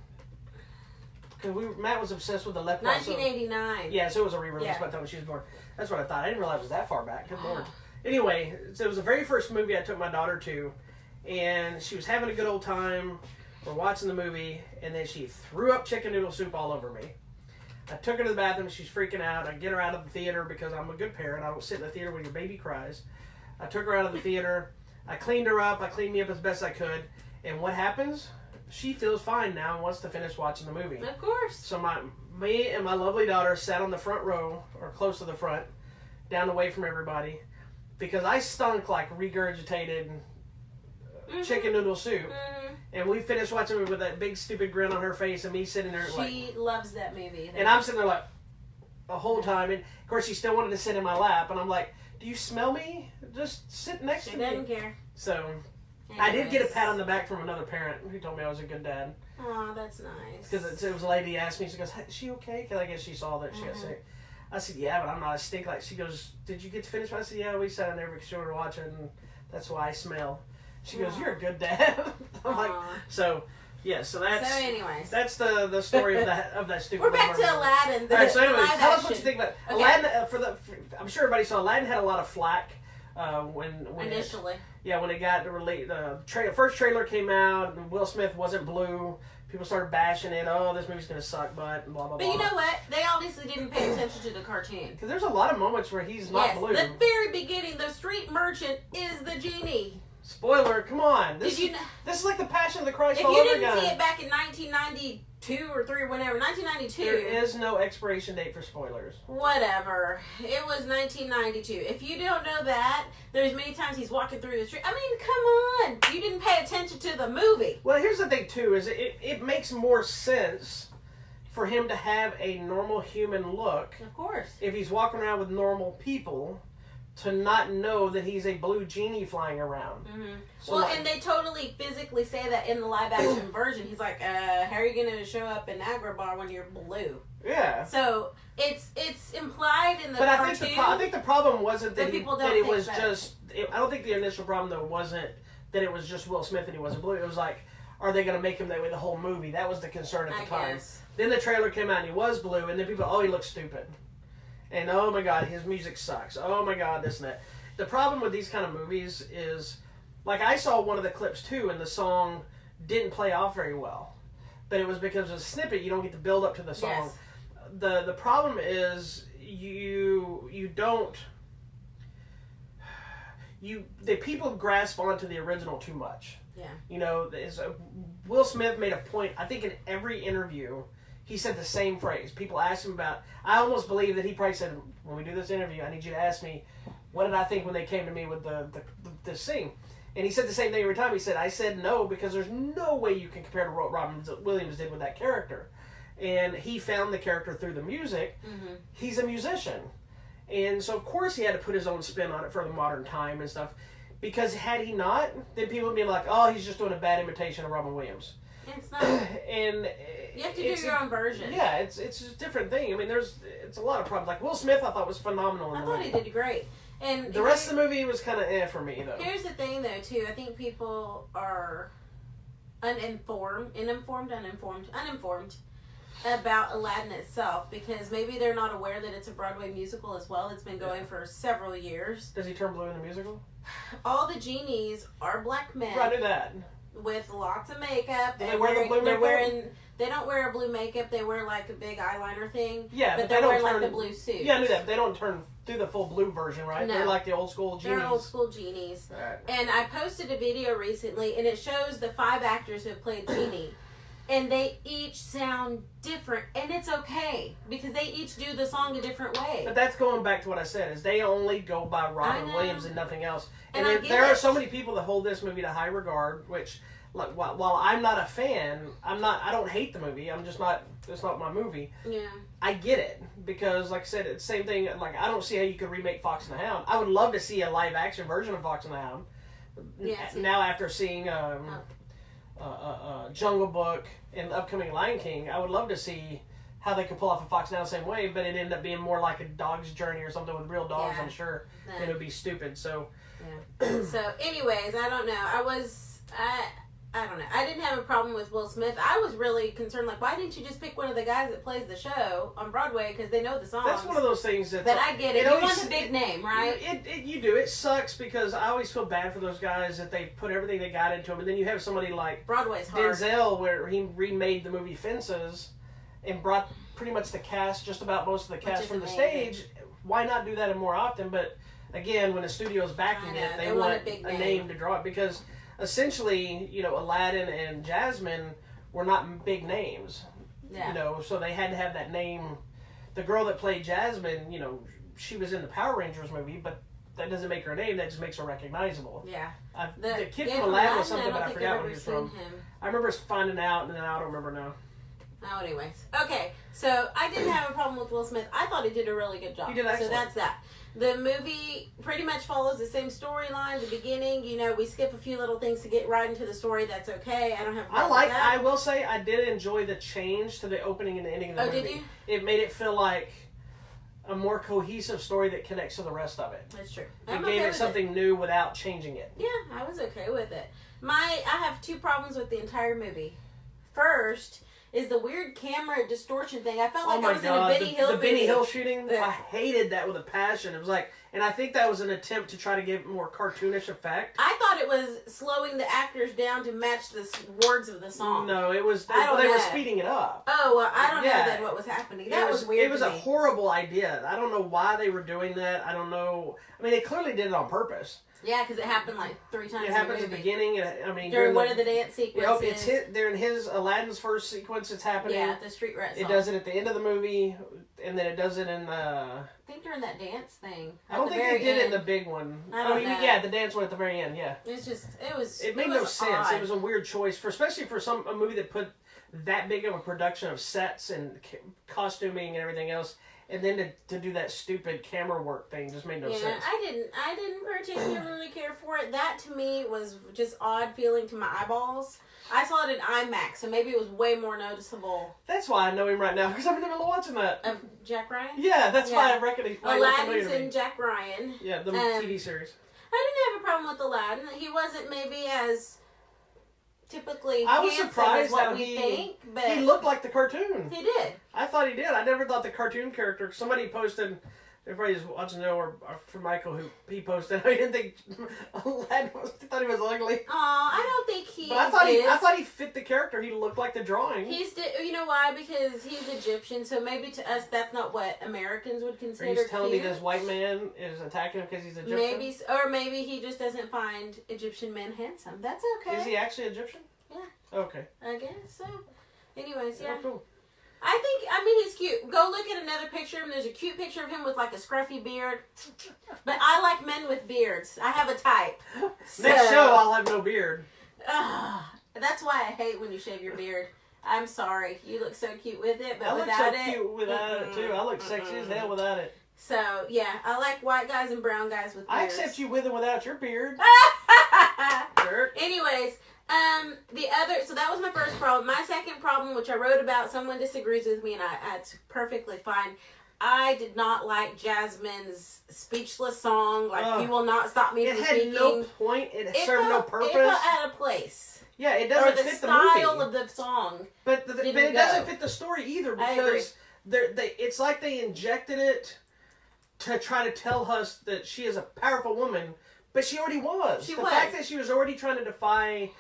Because Matt was obsessed with the Leprechaun. 1989. Yeah, so it was a re-release by the time she was born. That's what I thought. I didn't realize it was that far back. Good Lord. Anyway, so it was the very first movie I took my daughter to, and she was having a good old time. We're watching the movie, and then she threw up chicken noodle soup all over me. I took her to the bathroom. She's freaking out. I get her out of the theater because I'm a good parent. I don't sit in the theater when your baby cries. I took her out of the theater. I cleaned her up. I cleaned me up as best I could. And what happens? She feels fine now and wants to finish watching the movie. Of course. So me and my lovely daughter sat on the front row, or close to the front, down away from everybody, because I stunk like regurgitated chicken noodle soup. Mm-hmm. And we finished watching it with that big stupid grin on her face, and me sitting there She loves that movie. And I'm sitting there like the whole time, and of course she still wanted to sit in my lap, and I'm like, do you smell me? Just sit next to me. She doesn't care. So I did get a pat on the back from another parent who told me I was a good dad. Oh, that's nice. Because it was a lady asked me, she goes, is she okay? Because I guess she saw that she got sick. I said, yeah, but I'm not a stink like. She goes, did you get to finish? I said, yeah, we sat in there because you were watching, and that's why I smell. She goes, you're a good dad. I'm like, so that's anyways, that's the story of that stupid. We're back to Aladdin. All right, so anyway, tell us what you think about Aladdin. I'm sure everybody saw Aladdin had a lot of flack when initially. When it got released, the first trailer came out, and Will Smith wasn't blue. People started bashing it. Oh, this movie's gonna suck, but blah blah blah. But you know what? They obviously didn't pay attention to the cartoon. Because there's a lot of moments where he's not blue. The very beginning, the street merchant is the genie. Spoiler! Come on. This is like the Passion of the Christ all over again. If you didn't see it back in 1992 or 3 or whenever, 1992. There is no expiration date for spoilers. Whatever. It was 1992. If you don't know that, there's many times he's walking through the street. I mean, come on. You didn't pay attention to the movie. Well, here's the thing, too, is it makes more sense for him to have a normal human look. Of course. If he's walking around with normal people, to not know that he's a blue genie flying around. Mm-hmm. So and they totally physically say that in the live action version. He's like, how are you going to show up in Agrabah when you're blue? Yeah. So it's implied in the cartoon. I think the problem wasn't that it was just... I don't think the initial problem, though, wasn't that it was just Will Smith and he wasn't blue. It was like, are they going to make him that way the whole movie? That was the concern at the time. Guess. Then the trailer came out and he was blue, and then people, he looks stupid. And oh my God, his music sucks. Oh my God, this and that. The problem with these kind of movies is, like, I saw one of the clips too, and the song didn't play off very well. But it was because of a snippet, you don't get the build up to the song. Yes. The problem is the people grasp onto the original too much. Yeah. You know, Will Smith made a point, I think in every interview, he said the same phrase. People asked him about... I almost believe that he probably said, when we do this interview, I need you to ask me, what did I think when they came to me with the sing? And he said the same thing every time. He said, I said no, because there's no way you can compare to what Robin Williams did with that character. And he found the character through the music. Mm-hmm. He's a musician. And so, of course, he had to put his own spin on it for the modern time and stuff. Because had he not, then people would be like, oh, he's just doing a bad imitation of Robin Williams. It's not. And you have to do your own version. Yeah, it's a different thing. I mean, it's a lot of problems. Like Will Smith, I thought was phenomenal. I thought he did great. And the rest of the movie was kind of for me though. Here's the thing though too. I think people are uninformed about Aladdin itself, because maybe they're not aware that it's a Broadway musical as well. It's been going for several years. Does he turn blue in the musical? All the genies are black men. I knew that. With lots of makeup. Do they wear the blue makeup? They don't wear a blue makeup. They wear like a big eyeliner thing. Yeah, but they're wearing like the blue suit. Yeah, I knew that. But they don't do the full blue version, right? No. They're like the old school genies. They're old school genies. Right. And I posted a video recently, and it shows the 5 actors who have played Genie. and they each sound different, and it's okay because they each do the song a different way. But that's going back to what I said, is they only go by Robin Williams and nothing else. And there are so many people that hold this movie to high regard, which, like, while I'm not a fan, I don't hate the movie. I'm just not, it's not my movie. Yeah. I get it, because, like I said, it's the same thing. Like, I don't see how you could remake Fox and the Hound. I would love to see a live action version of Fox and the Hound. Now, after seeing Jungle Book and the upcoming Lion King, I would love to see how they could pull off a Fox and the Hound the same way, but it ended up being more like a dog's journey or something with real dogs, I'm sure. It would be stupid, so... Yeah. So, anyways, I don't know. I don't know. I didn't have a problem with Will Smith. I was really concerned, like, why didn't you just pick one of the guys that plays the show on Broadway, because they know the songs. That's one of those things that... But I get it. You want a big name, right? You do. It sucks, because I always feel bad for those guys that they put everything they got into them, and then you have somebody like Broadway's hard. Denzel, where he remade the movie Fences and brought pretty much the cast, just about most of the cast from the stage. Why not do that more often? But again, when the studio's backing it, they want a name to draw it, because essentially, Aladdin and Jasmine were not big names. Yeah. So they had to have that name. The girl that played Jasmine, she was in the Power Rangers movie, but that doesn't make her a name. That just makes her recognizable. Yeah. The kid from Aladdin was something, but I forgot where he was from. I remember finding out, and then I don't remember now. Oh, anyways. Okay, so I didn't have a problem with Will Smith. I thought he did a really good job. He did excellent. So that's that. The movie pretty much follows the same storyline. The beginning, we skip a few little things to get right into the story. That's okay. I don't have a problem with that. I will say, I did enjoy the change to the opening and the ending of the movie. Oh, did you? It made it feel like a more cohesive story that connects to the rest of it. That's true. It gave it something new without changing it. Yeah, I was okay with it. I have two problems with the entire movie. First is the weird camera distortion thing. I felt like I was in a Benny Hill the Benny Hill shooting. Yeah. I hated that with a passion. It was like, and I think that was an attempt to try to give more cartoonish effect. I thought it was slowing the actors down to match the words of the song. No, it was. They were speeding it up. Oh, well, I don't know then what was happening. That was weird. It was a horrible idea. I don't know why they were doing that. I don't know. I mean, they clearly did it on purpose. Yeah, because it happened like 3 times. It happens at the beginning. During one of the dance sequences. During Aladdin's first sequence. It's happening. Yeah, the street rat song. It does it at the end of the movie, and then it does it in the. I think during that dance thing. I don't think they did it in the big one. I don't know. Yeah, the dance one at the very end. Yeah. It made no sense. Odd. It was a weird choice, especially for a movie that put that big of a production of sets and costuming and everything else. And then to do that stupid camera work thing just made no sense. I didn't particularly care for it. That to me was just odd feeling to my eyeballs. I saw it in IMAX, so maybe it was way more noticeable. That's why I know him right now, because I've been watching that. Jack Ryan? Yeah, that's why I reckon he's Aladdin's in Jack Ryan. Yeah, the TV series. I didn't have a problem with Aladdin. He wasn't maybe as typically I was handsome surprised as what how we think, but he looked like the cartoon. He did. I thought he did. I never thought the cartoon character. Somebody posted. Everybody's watching or for Michael, who he posted. I didn't think Aladdin was. I thought he was ugly. I don't think he. But I thought he fit the character. He looked like the drawing. You know why? Because he's Egyptian. So maybe to us that's not what Americans would consider. Are you telling me this white man is attacking him because he's Egyptian? Maybe he just doesn't find Egyptian men handsome. That's okay. Is he actually Egyptian? Yeah. Okay. I guess so. Anyways, yeah. Oh, cool. I mean, he's cute. Go look at another picture of him. There's a cute picture of him with like a scruffy beard. But I like men with beards. I have a type. Next show, I'll have no beard. That's why I hate when you shave your beard. I'm sorry. You look so cute with it, but without it. I look so cute without it, too. I look sexy as hell without it. So, yeah. I like white guys and brown guys with beards. I accept you with and without your beard. Jerk. Anyways. So that was my first problem. My second problem, which I wrote about, someone disagrees with me, and it's perfectly fine. I did not like Jasmine's speechless song, like, you will not stop me from speaking. It had no point. It served no purpose. It felt out of place. Yeah, it doesn't fit the movie. Or the style of the song. But it doesn't fit the story either, because it's like they injected it to try to tell us that she is a powerful woman, but she already was. The fact that she was already trying to defy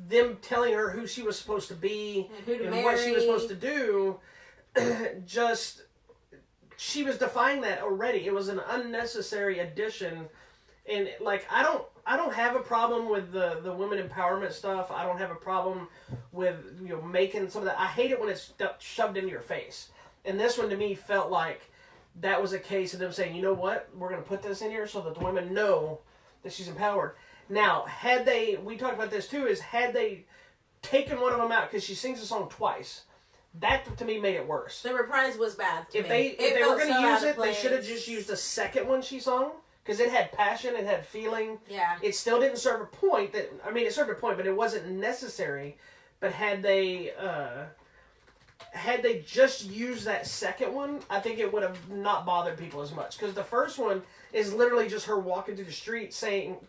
them telling her who she was supposed to be and what she was supposed to do, she was defying that already. It was an unnecessary addition, and like I don't I don't have a problem with the women empowerment stuff. I don't have a problem with making some of that. I hate it when it's shoved into your face. And this one to me felt like that was a case of them saying, you know what, we're going to put this in here so that the women know that she's empowered. Now, we talked about this too, had they taken one of them out, because she sings the song twice, that to me made it worse. The reprise was bad to me. If they were going to use it, they should have just used the second one she sung. Because it had passion, it had feeling. Yeah. It still didn't serve a point. It served a point, but it wasn't necessary. But had they just used that second one, I think it would have not bothered people as much. Because the first one is literally just her walking through the street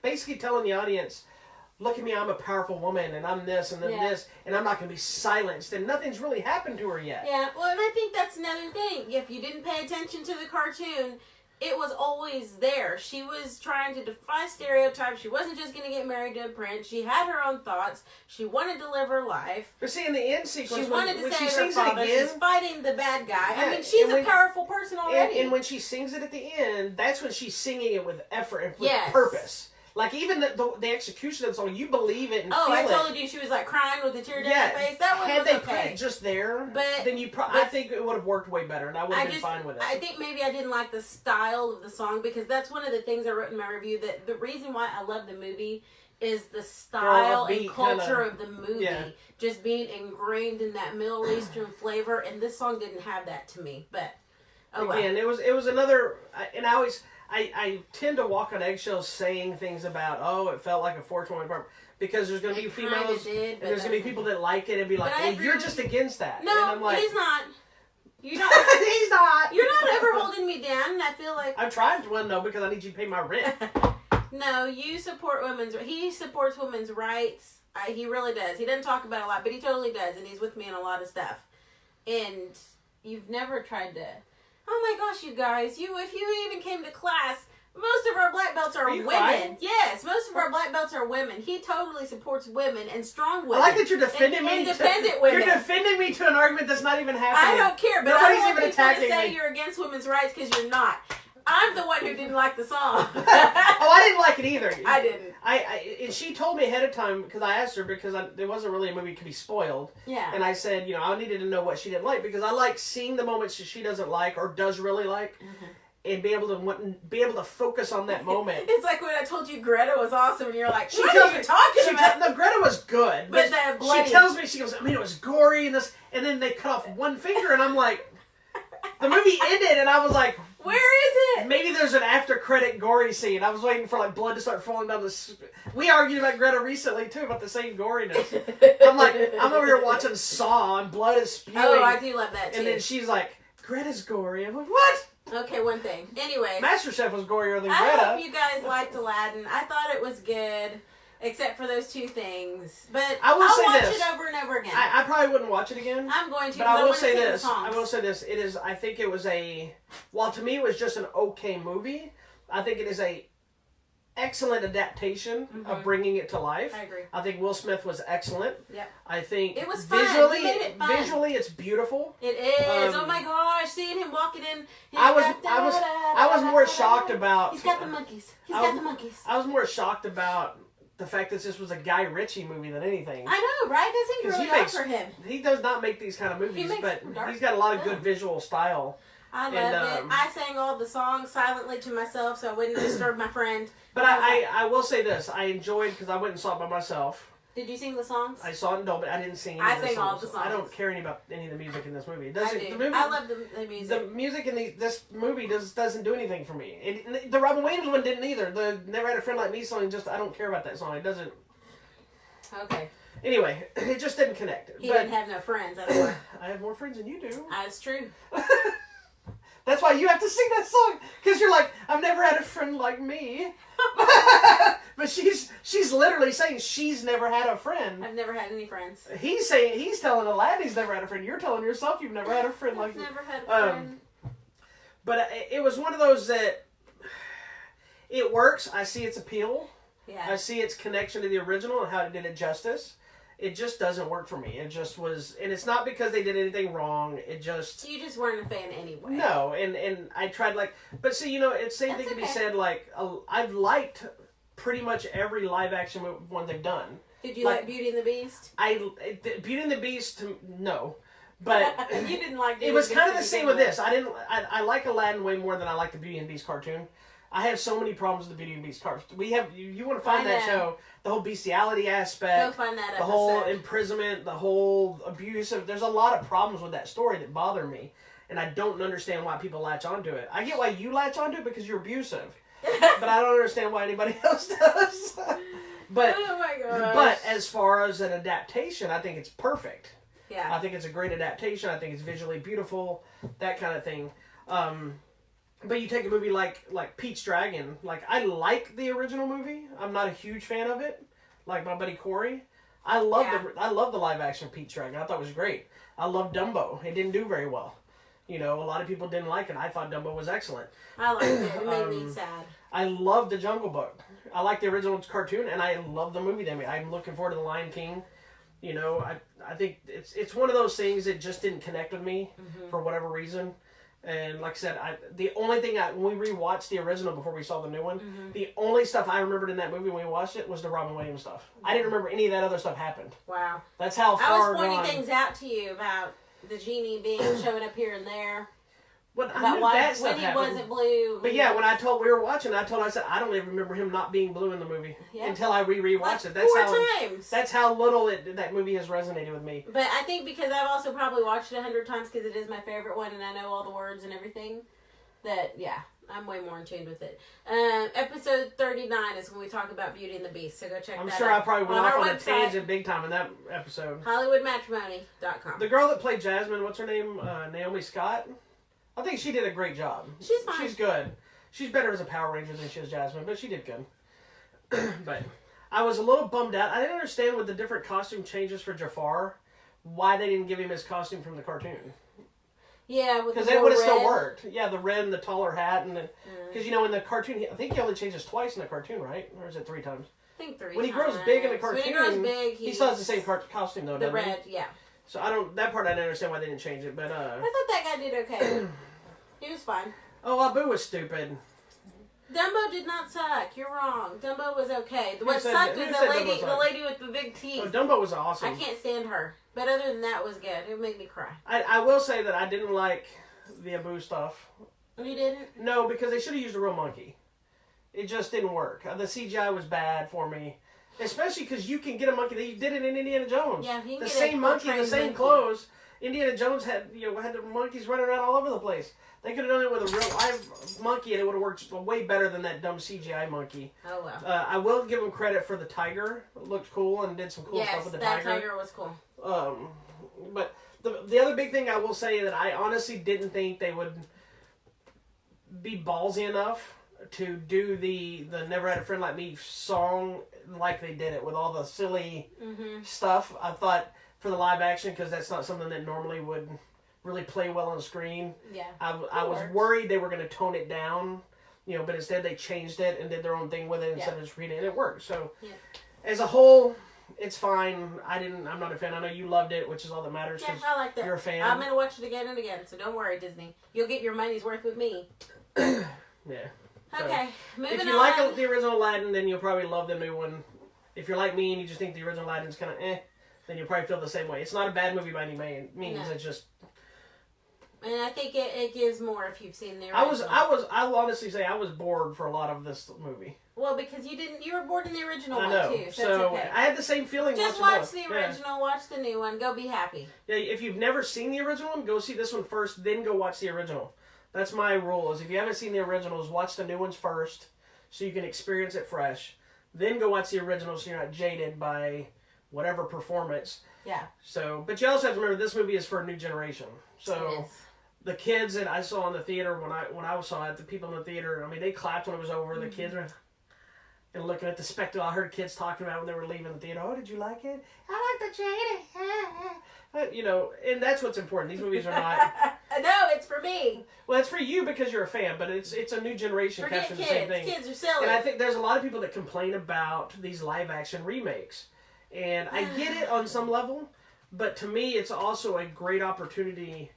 basically telling the audience, look at me, I'm a powerful woman, and I'm this, and then this, and I'm not going to be silenced, and nothing's really happened to her yet. Yeah, well, and I think that's another thing. If you didn't pay attention to the cartoon, it was always there. She was trying to defy stereotypes. She wasn't just going to get married to a prince. She had her own thoughts. She wanted to live her life. But see, in the end sequence, she wanted to when save she her sings father. it again, she's fighting the bad guy. Yeah, I mean, she's a powerful person already. And when she sings it at the end, that's when she's singing it with effort and with yes. purpose. Like, even the execution of the song, you believe it and feel it. Oh, I told you she was, like, crying with a tear down her face. That one had was they okay. put it just there, then I think it would have worked way better, and I would have been fine with it. I think maybe I didn't like the style of the song, because that's one of the things I wrote in my review, that the reason why I love the movie is the style and culture of the movie. Yeah. Just being ingrained in that Middle Eastern flavor, and this song didn't have that to me. But, again, it was another, and I tend to walk on eggshells saying things about, it felt like a 420 part, because there's going to be females, and there's going to be people that like it and be like, well, you're just against that. No, and I'm like, he's not. He's not. You're not ever holding me down, and I feel like... I'm trying to, no, because I need you to pay my rent. No, you support he supports women's rights. He really does. He doesn't talk about it a lot, but he totally does, and he's with me in a lot of stuff. And you've never tried to... Oh my gosh, you guys! If you even came to class, most of our black belts are women. Crying? Yes, most of our black belts are women. He totally supports women and strong women. I like that you're defending me. Independent women. You're defending me to an argument that's not even happening. I don't care, but nobody's I don't even attacking me. Say you're against women's rights, because you're not. I'm the one who didn't like the song. I didn't like it either. I didn't. And she told me ahead of time, because I asked her, because there wasn't really a movie that could be spoiled. Yeah. And I said, I needed to know what she didn't like, because I like seeing the moments that she doesn't like or does really like. Mm-hmm. And be able to focus on that moment. It's like when I told you Greta was awesome, and you're like, what are you talking about? No, Greta was good. But she tells me, she goes, it was gory, and then they cut off one finger, and I'm like, the movie ended, and I was like, where is it? Maybe there's an after-credit gory scene. I was waiting for blood to start falling down the... We argued about Greta recently, too, about the same goriness. I'm over here watching Saw, and blood is spewing. Oh, I do love that, too. And then she's like, Greta's gory. I'm like, what? Okay, one thing. Anyway. MasterChef was gorier than Greta. I hope you guys liked Aladdin. I thought it was good. Except for those two things. But I'll watch it over and over again. I probably wouldn't watch it again. I'm going to, but I will say this. It is, I think it was while to me it was just an okay movie, I think it is a excellent adaptation of bringing it to life. I agree. I think Will Smith was excellent. Yep. I think it was visually, fun. Visually it's beautiful. It is. Oh my gosh, seeing him walking in. I was more shocked about. He's got the monkeys. I was more shocked about the fact that this was a Guy Ritchie movie than anything. I know, right? That seems really odd for him. He does not make these kind of movies, but he's got a lot of good visual style. I loved it. I sang all the songs silently to myself so I wouldn't disturb my friend. But I will say this. I enjoyed, because I went and saw it by myself. Did you sing the songs? I saw it in Dolby. I didn't sing any of the songs. I sang all the songs. I don't care any about any of the music in this movie. It doesn't, I do. The movie, I love the music. The music in this movie doesn't do anything for me. The Robin Williams one didn't either. The Never Had a Friend Like Me song, I don't care about that song. It doesn't... Okay. Anyway, it just didn't connect. He didn't have no friends, that's why. I have more friends than you do. That's true. That's why you have to sing that song. Because you're like, I've never had a friend like me. But she's literally saying she's never had a friend. I've never had any friends. He's telling Aladdin he's never had a friend. You're telling yourself you've never had a friend like me. I've never had a friend. But it was one of those that it works. I see its appeal. Yeah. I see its connection to the original and how it did it justice. It just doesn't work for me. It just was, and it's not because they did anything wrong. It just... You just weren't a fan anyway. No, and I tried but see, it's the same thing to be said, I've liked pretty much every live action one they've done. Did you like Beauty and the Beast? Beauty and the Beast, no. But you didn't like Beauty it was kind of the same with this. I like Aladdin way more than I like the Beauty and the Beast cartoon. I have so many problems with the Beauty and the Beast cartoon. You want to find that show, the whole bestiality aspect, go find that the whole imprisonment, the whole abusive. There's a lot of problems with that story that bother me, and I don't understand why people latch onto it. I get why you latch onto it because you're abusive, but I don't understand why anybody else does. But oh my gosh. But as far as an adaptation, I think it's perfect. Yeah. I think it's a great adaptation. I think it's visually beautiful, that kind of thing. But you take a movie like Pete's Dragon. Like, I like the original movie. I'm not a huge fan of it. Like my buddy Corey. I love the live action Pete's Dragon. I thought it was great. I love Dumbo. It didn't do very well. You know, a lot of people didn't like it. I thought Dumbo was excellent. I liked it. It made me sad. I love The Jungle Book. I like the original cartoon, and I love the movie they made. I'm looking forward to The Lion King. You know, I think it's one of those things that just didn't connect with me for whatever reason. And like I said, the only thing when we rewatched the original before we saw the new one, the only stuff I remembered in that movie when we watched it was the Robin Williams stuff. I didn't remember any of that other stuff happened. Wow. That's how far I was pointing things out to you about the genie showing up here and there. But I knew that stuff when he happened. wasn't blue. But yeah, when we were watching, I said I don't even remember him not being blue in the movie until I rewatched it. That's four times. That's how little that movie has resonated with me. But I think because I've also probably watched it 100 times because it is my favorite one and I know all the words and everything. That I'm way more in tune with it. Episode 39 is when we talk about Beauty and the Beast. So go check that out. I'm sure I probably went off on a tangent big time in that episode. HollywoodMatrimony.com. The girl that played Jasmine, what's her name? Naomi Scott. I think she did a great job. She's fine. She's good. She's better as a Power Ranger than she is Jasmine, but she did good. But I was a little bummed out. I didn't understand with the different costume changes for Jafar, why they didn't give him his costume from the cartoon. Yeah, because it would have still worked. Yeah, the red and the taller hat, and because in the cartoon, I think he only changes twice in the cartoon, right? Or is it 3 times? I think 3 When he grows big in the cartoon, when he grows big, he still has the same costume though. The red, yeah. So that part I didn't understand why they didn't change it, but I thought that guy did okay. He was fine. Oh, Abu was stupid. Dumbo did not suck. You're wrong. Dumbo was okay. What sucked was the lady with the big teeth. Oh, Dumbo was awesome. I can't stand her. But other than that, it was good. It made me cry. I will say that I didn't like the Abu stuff. You didn't? No, because they should have used a real monkey. It just didn't work. The CGI was bad for me. Especially because you can get a monkey. They did it in Indiana Jones. Yeah, you can the get same monkey, the same monkey. clothes. Indiana Jones had the monkeys running around all over the place. They could have done it with a real live monkey, and it would have worked way better than that dumb CGI monkey. Oh well. I will give him credit for the tiger. It looked cool and did some cool stuff with the tiger. Yes, that tiger was cool. But the other big thing I will say that I honestly didn't think they would be ballsy enough to do the Never Had a Friend Like Me song like they did it with all the silly stuff. I thought for the live action, because that's not something that normally would really play well on the screen. Yeah, I was worried they were going to tone it down, but instead they changed it and did their own thing with it instead of just reading it, and it worked. So as a whole, it's fine. I'm not a fan. I know you loved it, which is all that matters. Yeah, I liked it. You're a fan. I'm going to watch it again and again, so don't worry, Disney. You'll get your money's worth with me. Yeah. So, okay, moving on. If you like the original Aladdin, then you'll probably love the new one. If you're like me and you just think the original Aladdin's kind of then you'll probably feel the same way. It's not a bad movie by any means. No. It's just... And I think it gives more if you've seen the original. I will honestly say I was bored for a lot of this movie. Well, because you were bored in the original one too. So okay. I had the same feeling. Just watch the original, watch the new one, go be happy. Yeah, if you've never seen the original one, go see this one first, then go watch the original. That's my rule, is if you haven't seen the originals, watch the new ones first so you can experience it fresh. Then go watch the original so you're not jaded by whatever performance. Yeah. So, but you also have to remember this movie is for a new generation. So the kids that I saw in the theater when I saw it, the people in the theater, I mean, they clapped when it was over. The kids were and looking at the spectacle. I heard kids talking about when they were leaving the theater. Oh, did you like it? I like the jaded. And that's what's important. These movies are not. No, it's for me. Well, it's for you because you're a fan, but it's a new generation capturing the same thing. Kids are silly. And I think there's a lot of people that complain about these live action remakes. And I get it on some level, but to me it's also a great opportunity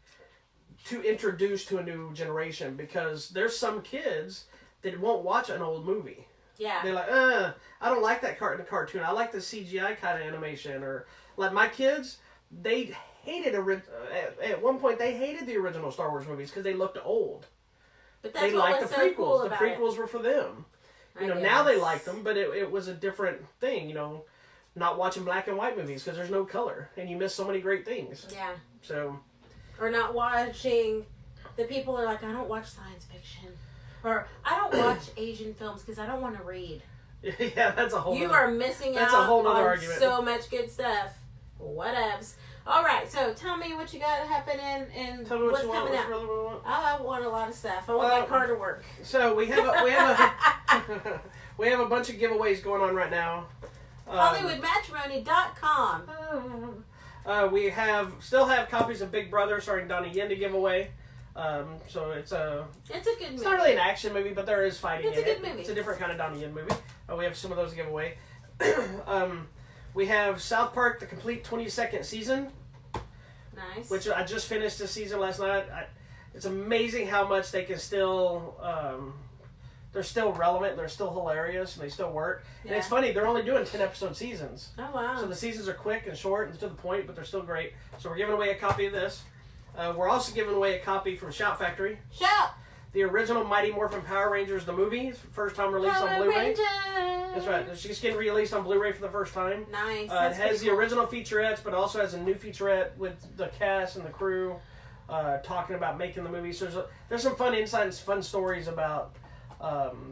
to introduce to a new generation, because there's some kids that won't watch an old movie. Yeah. They're like, I don't like that cartoon. I like the CGI kind of animation. Or like my kids, they hated at one point they hated the original Star Wars movies because they looked old. But that's they what liked was the so prequels. cool The about prequels were for them. You know, now they like them, but it was a different thing. You know, not watching black and white movies because there's no color and you miss so many great things. Yeah. So. Or not watching. The people are like, I don't watch science fiction. Or, I don't watch Asian films because I don't want to read. Yeah, that's a whole You are missing out a whole other on argument. So much good stuff. Whatevs. All right, so tell me what you got happening and tell me what what's you want, coming out. really want. I want a lot of stuff. I want my car to work. So we have we have a bunch of giveaways going on right now. HollywoodMatrimony.com. We still have copies of Big Brother starring Donnie Yen to give away. So it's a good movie. It's not really an action movie, but there is fighting It's in a good it. movie. It's a different kind of Donnie Yen movie. We have some of those to give away. We have South Park, the complete 22nd season. Nice. Which I just finished this season last night. It's amazing how much they can still... they're still relevant, they're still hilarious, and they still work. Yeah. And it's funny, they're only doing 10-episode seasons. Oh, wow. So the seasons are quick and short and to the point, but they're still great. So we're giving away a copy of this. We're also giving away a copy from Shout Factory. Shout! The original Mighty Morphin Power Rangers, the movie, first time released on Blu-ray. Rangers. That's right. It's just getting released on Blu-ray for the first time. Nice. It has the original featurettes, but also has a new featurette with the cast and the crew talking about making the movie. So there's some fun insights, fun stories about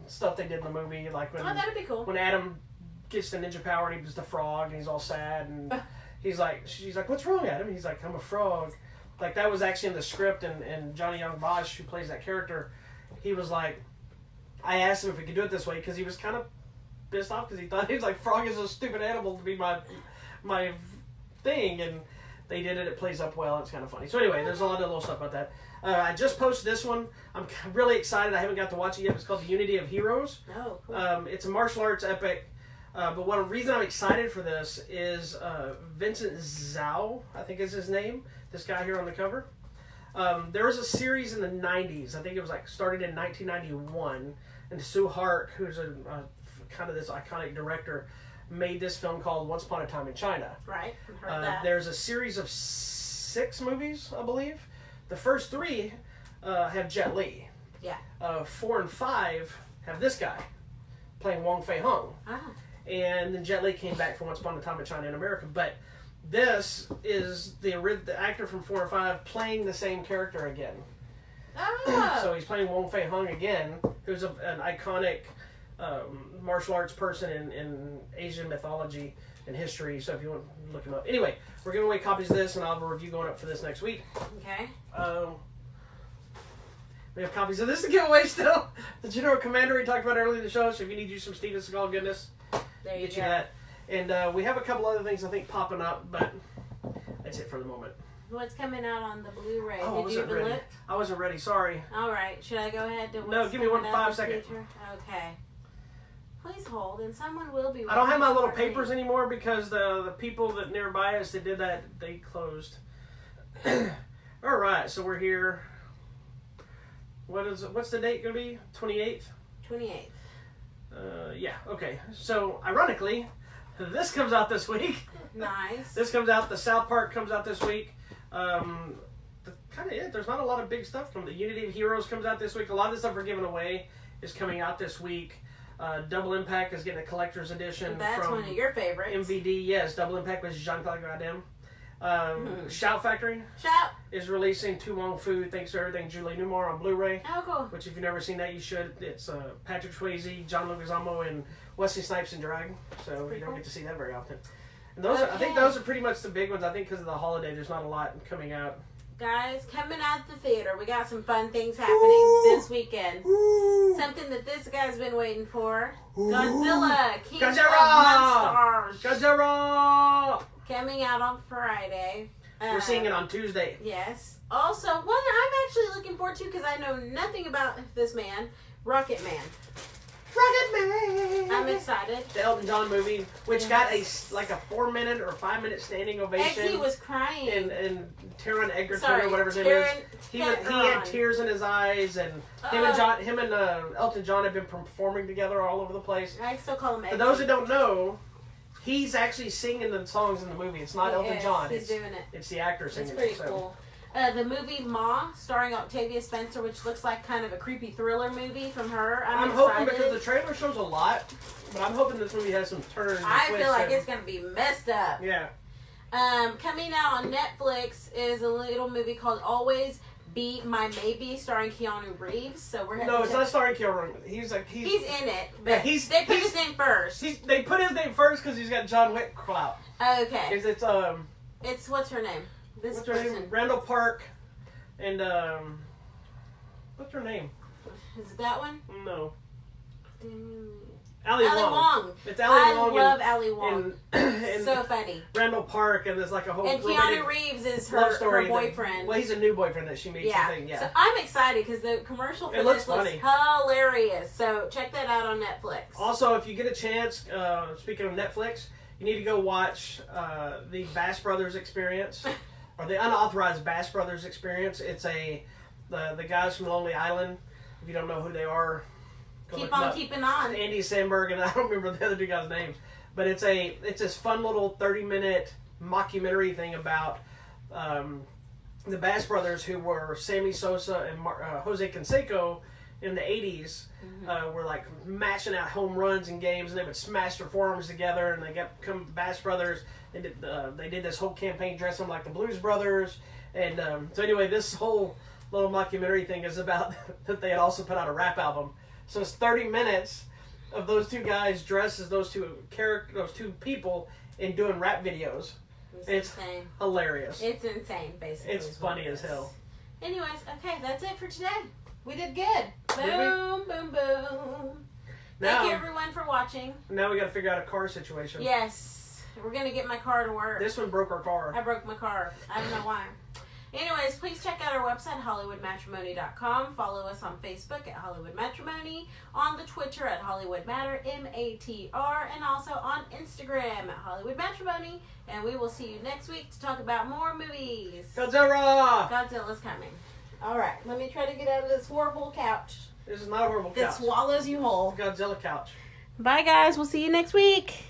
stuff they did in the movie. Like when, that'd be cool. When Adam gets the ninja power and he was the frog and he's all sad and she's like, what's wrong, Adam? He's like, I'm a frog. Like, that was actually in the script, and Johnny Young Bosch, who plays that character, he was like, I asked him if we could do it this way, because he was kind of pissed off, because he thought, he was like, frog is a stupid animal to be my thing, and they did it, it plays up well, it's kind of funny. So anyway, there's a lot of little stuff about that. I just posted this one, I'm really excited, I haven't got to watch it yet, it's called The Unity of Heroes. Oh, cool. It's a martial arts epic. But one reason I'm excited for this is Vincent Zhao, I think is his name, this guy here on the cover. There was a series in the 90s, I think it was like started in 1991, and Sue Hark, who's a kind of this iconic director, made this film called Once Upon a Time in China. Right, I've heard that. There's a series of 6 movies, I believe. The first 3 have Jet Li. Yeah. 4 and 5 have this guy playing Wong Fei Hung. Ah. And then Jet Li came back for Once Upon a Time in China in America. But this is the actor from 4 and 5 playing the same character again. Oh. So he's playing Wong Fei Hung again, who's an iconic martial arts person in Asian mythology and history. So if you want to look him up. Anyway, we're giving away copies of this, and I'll have a review going up for this next week. Okay. We have copies of this to give away still. The General Commander we talked about earlier in the show, so if you need you some Steven Seagal goodness, there you get go. you that. And we have a couple other things I think popping up, but that's it for the moment. What's coming out on the Blu-ray? Oh, Did you even look? I wasn't ready, sorry. All right, should I go ahead to No, give me 5 seconds. Okay. Please hold, and someone will be. I don't have my little papers anymore because the people that nearby us that did that, they closed. All right, so we're here. What's the date going to be? 28th? 28th. Yeah, okay. So, ironically, this comes out this week. Nice. This comes out, the South Park comes out this week. Kind of it. There's not a lot of big stuff coming. The Unity of Heroes comes out this week. A lot of the stuff we're giving away is coming out this week. Double Impact is getting a collector's edition. That's from one of your favorites. MVD, yes. Double Impact with Jean-Claude Van Damme. Shout Factory is releasing Tu Wong Fu, Thanks to Everything, Julie Newmar on Blu-ray. Oh, cool. Which, if you've never seen that, you should. It's Patrick Swayze, John Leguizamo, and Wesley Snipes in drag. So you don't get to see that very often. And those I think those are pretty much the big ones. I think because of the holiday, there's not a lot coming out. Guys, coming out the theater, we got some fun things happening this weekend. Something that this guy's been waiting for. Godzilla, King of Monsters. Godzilla! Coming out on Friday. We're seeing it on Tuesday. Yes. Also, one I'm actually looking forward to because I know nothing about this man, Rocket Man. Rocket Man. I'm excited. The Elton John movie, which got a 4-minute or 5-minute standing ovation. Exy was crying. And Taron Egerton or whatever his name is. He had tears in his eyes, and him and Elton John have been performing together all over the place. I still call him Exy. For those that don't know, he's actually singing the songs in the movie. It's not Elton John. He's doing it. It's the actor singing it. It's pretty cool. The movie Ma, starring Octavia Spencer, which looks like kind of a creepy thriller movie from her. I'm hoping, because the trailer shows a lot, but I'm hoping this movie has some turns. I feel like it's going to be messed up. Yeah. Coming out on Netflix is a little movie called Always Be My Maybe, starring Keanu Reeves. So we're No, it's not starring Keanu Reeves. He's in it, but they put his name first. They put his name first because he's got John Wick clout. Okay. It's what's her name? What's her name? Randall Park, and what's her name? Is it that one? No. Ali Wong. It's Ali Wong. I love Ali Wong. And so funny. Randall Park, and there's like a whole. And Keanu Reeves is her boyfriend. Well, he's a new boyfriend that she meets. Yeah. So I'm excited because the commercial for this looks hilarious. So check that out on Netflix. Also, if you get a chance, speaking of Netflix, you need to go watch the Bass Brothers Experience. Or the Unauthorized Bass Brothers Experience. It's the guys from Lonely Island. If you don't know who they are, keep on keeping on. Andy Samberg, and I don't remember the other two guys' names. But it's this fun little 30-minute mockumentary thing about the Bass Brothers, who were Sammy Sosa and Jose Canseco in the 80s. Were like mashing out home runs in games, and they would smash their forearms together, and they become Bass Brothers. They did this whole campaign dressing them like the Blues Brothers, and so anyway, this whole little mockumentary thing is about that they had also put out a rap album. So it's 30 minutes of those two guys dressed as those two people and doing rap videos. It's insane. Hilarious. It's insane, basically. It's funny as hell. Anyways, okay, that's it for today. We did good. Boom, boom, boom. Thank you everyone for watching. Now we got to figure out a car situation. Yes. We're going to get my car to work. This one broke our car. I broke my car. I don't know why. Anyways, please check out our website, HollywoodMatrimony.com. Follow us on Facebook at Hollywood Matrimony, on the Twitter at Hollywood Matter, MATR, and also on Instagram at Hollywood Matrimony. And we will see you next week to talk about more movies. Godzilla! Godzilla's coming. All right, let me try to get out of this horrible couch. This is not a horrible couch. It swallows you whole. Godzilla couch. Bye, guys. We'll see you next week.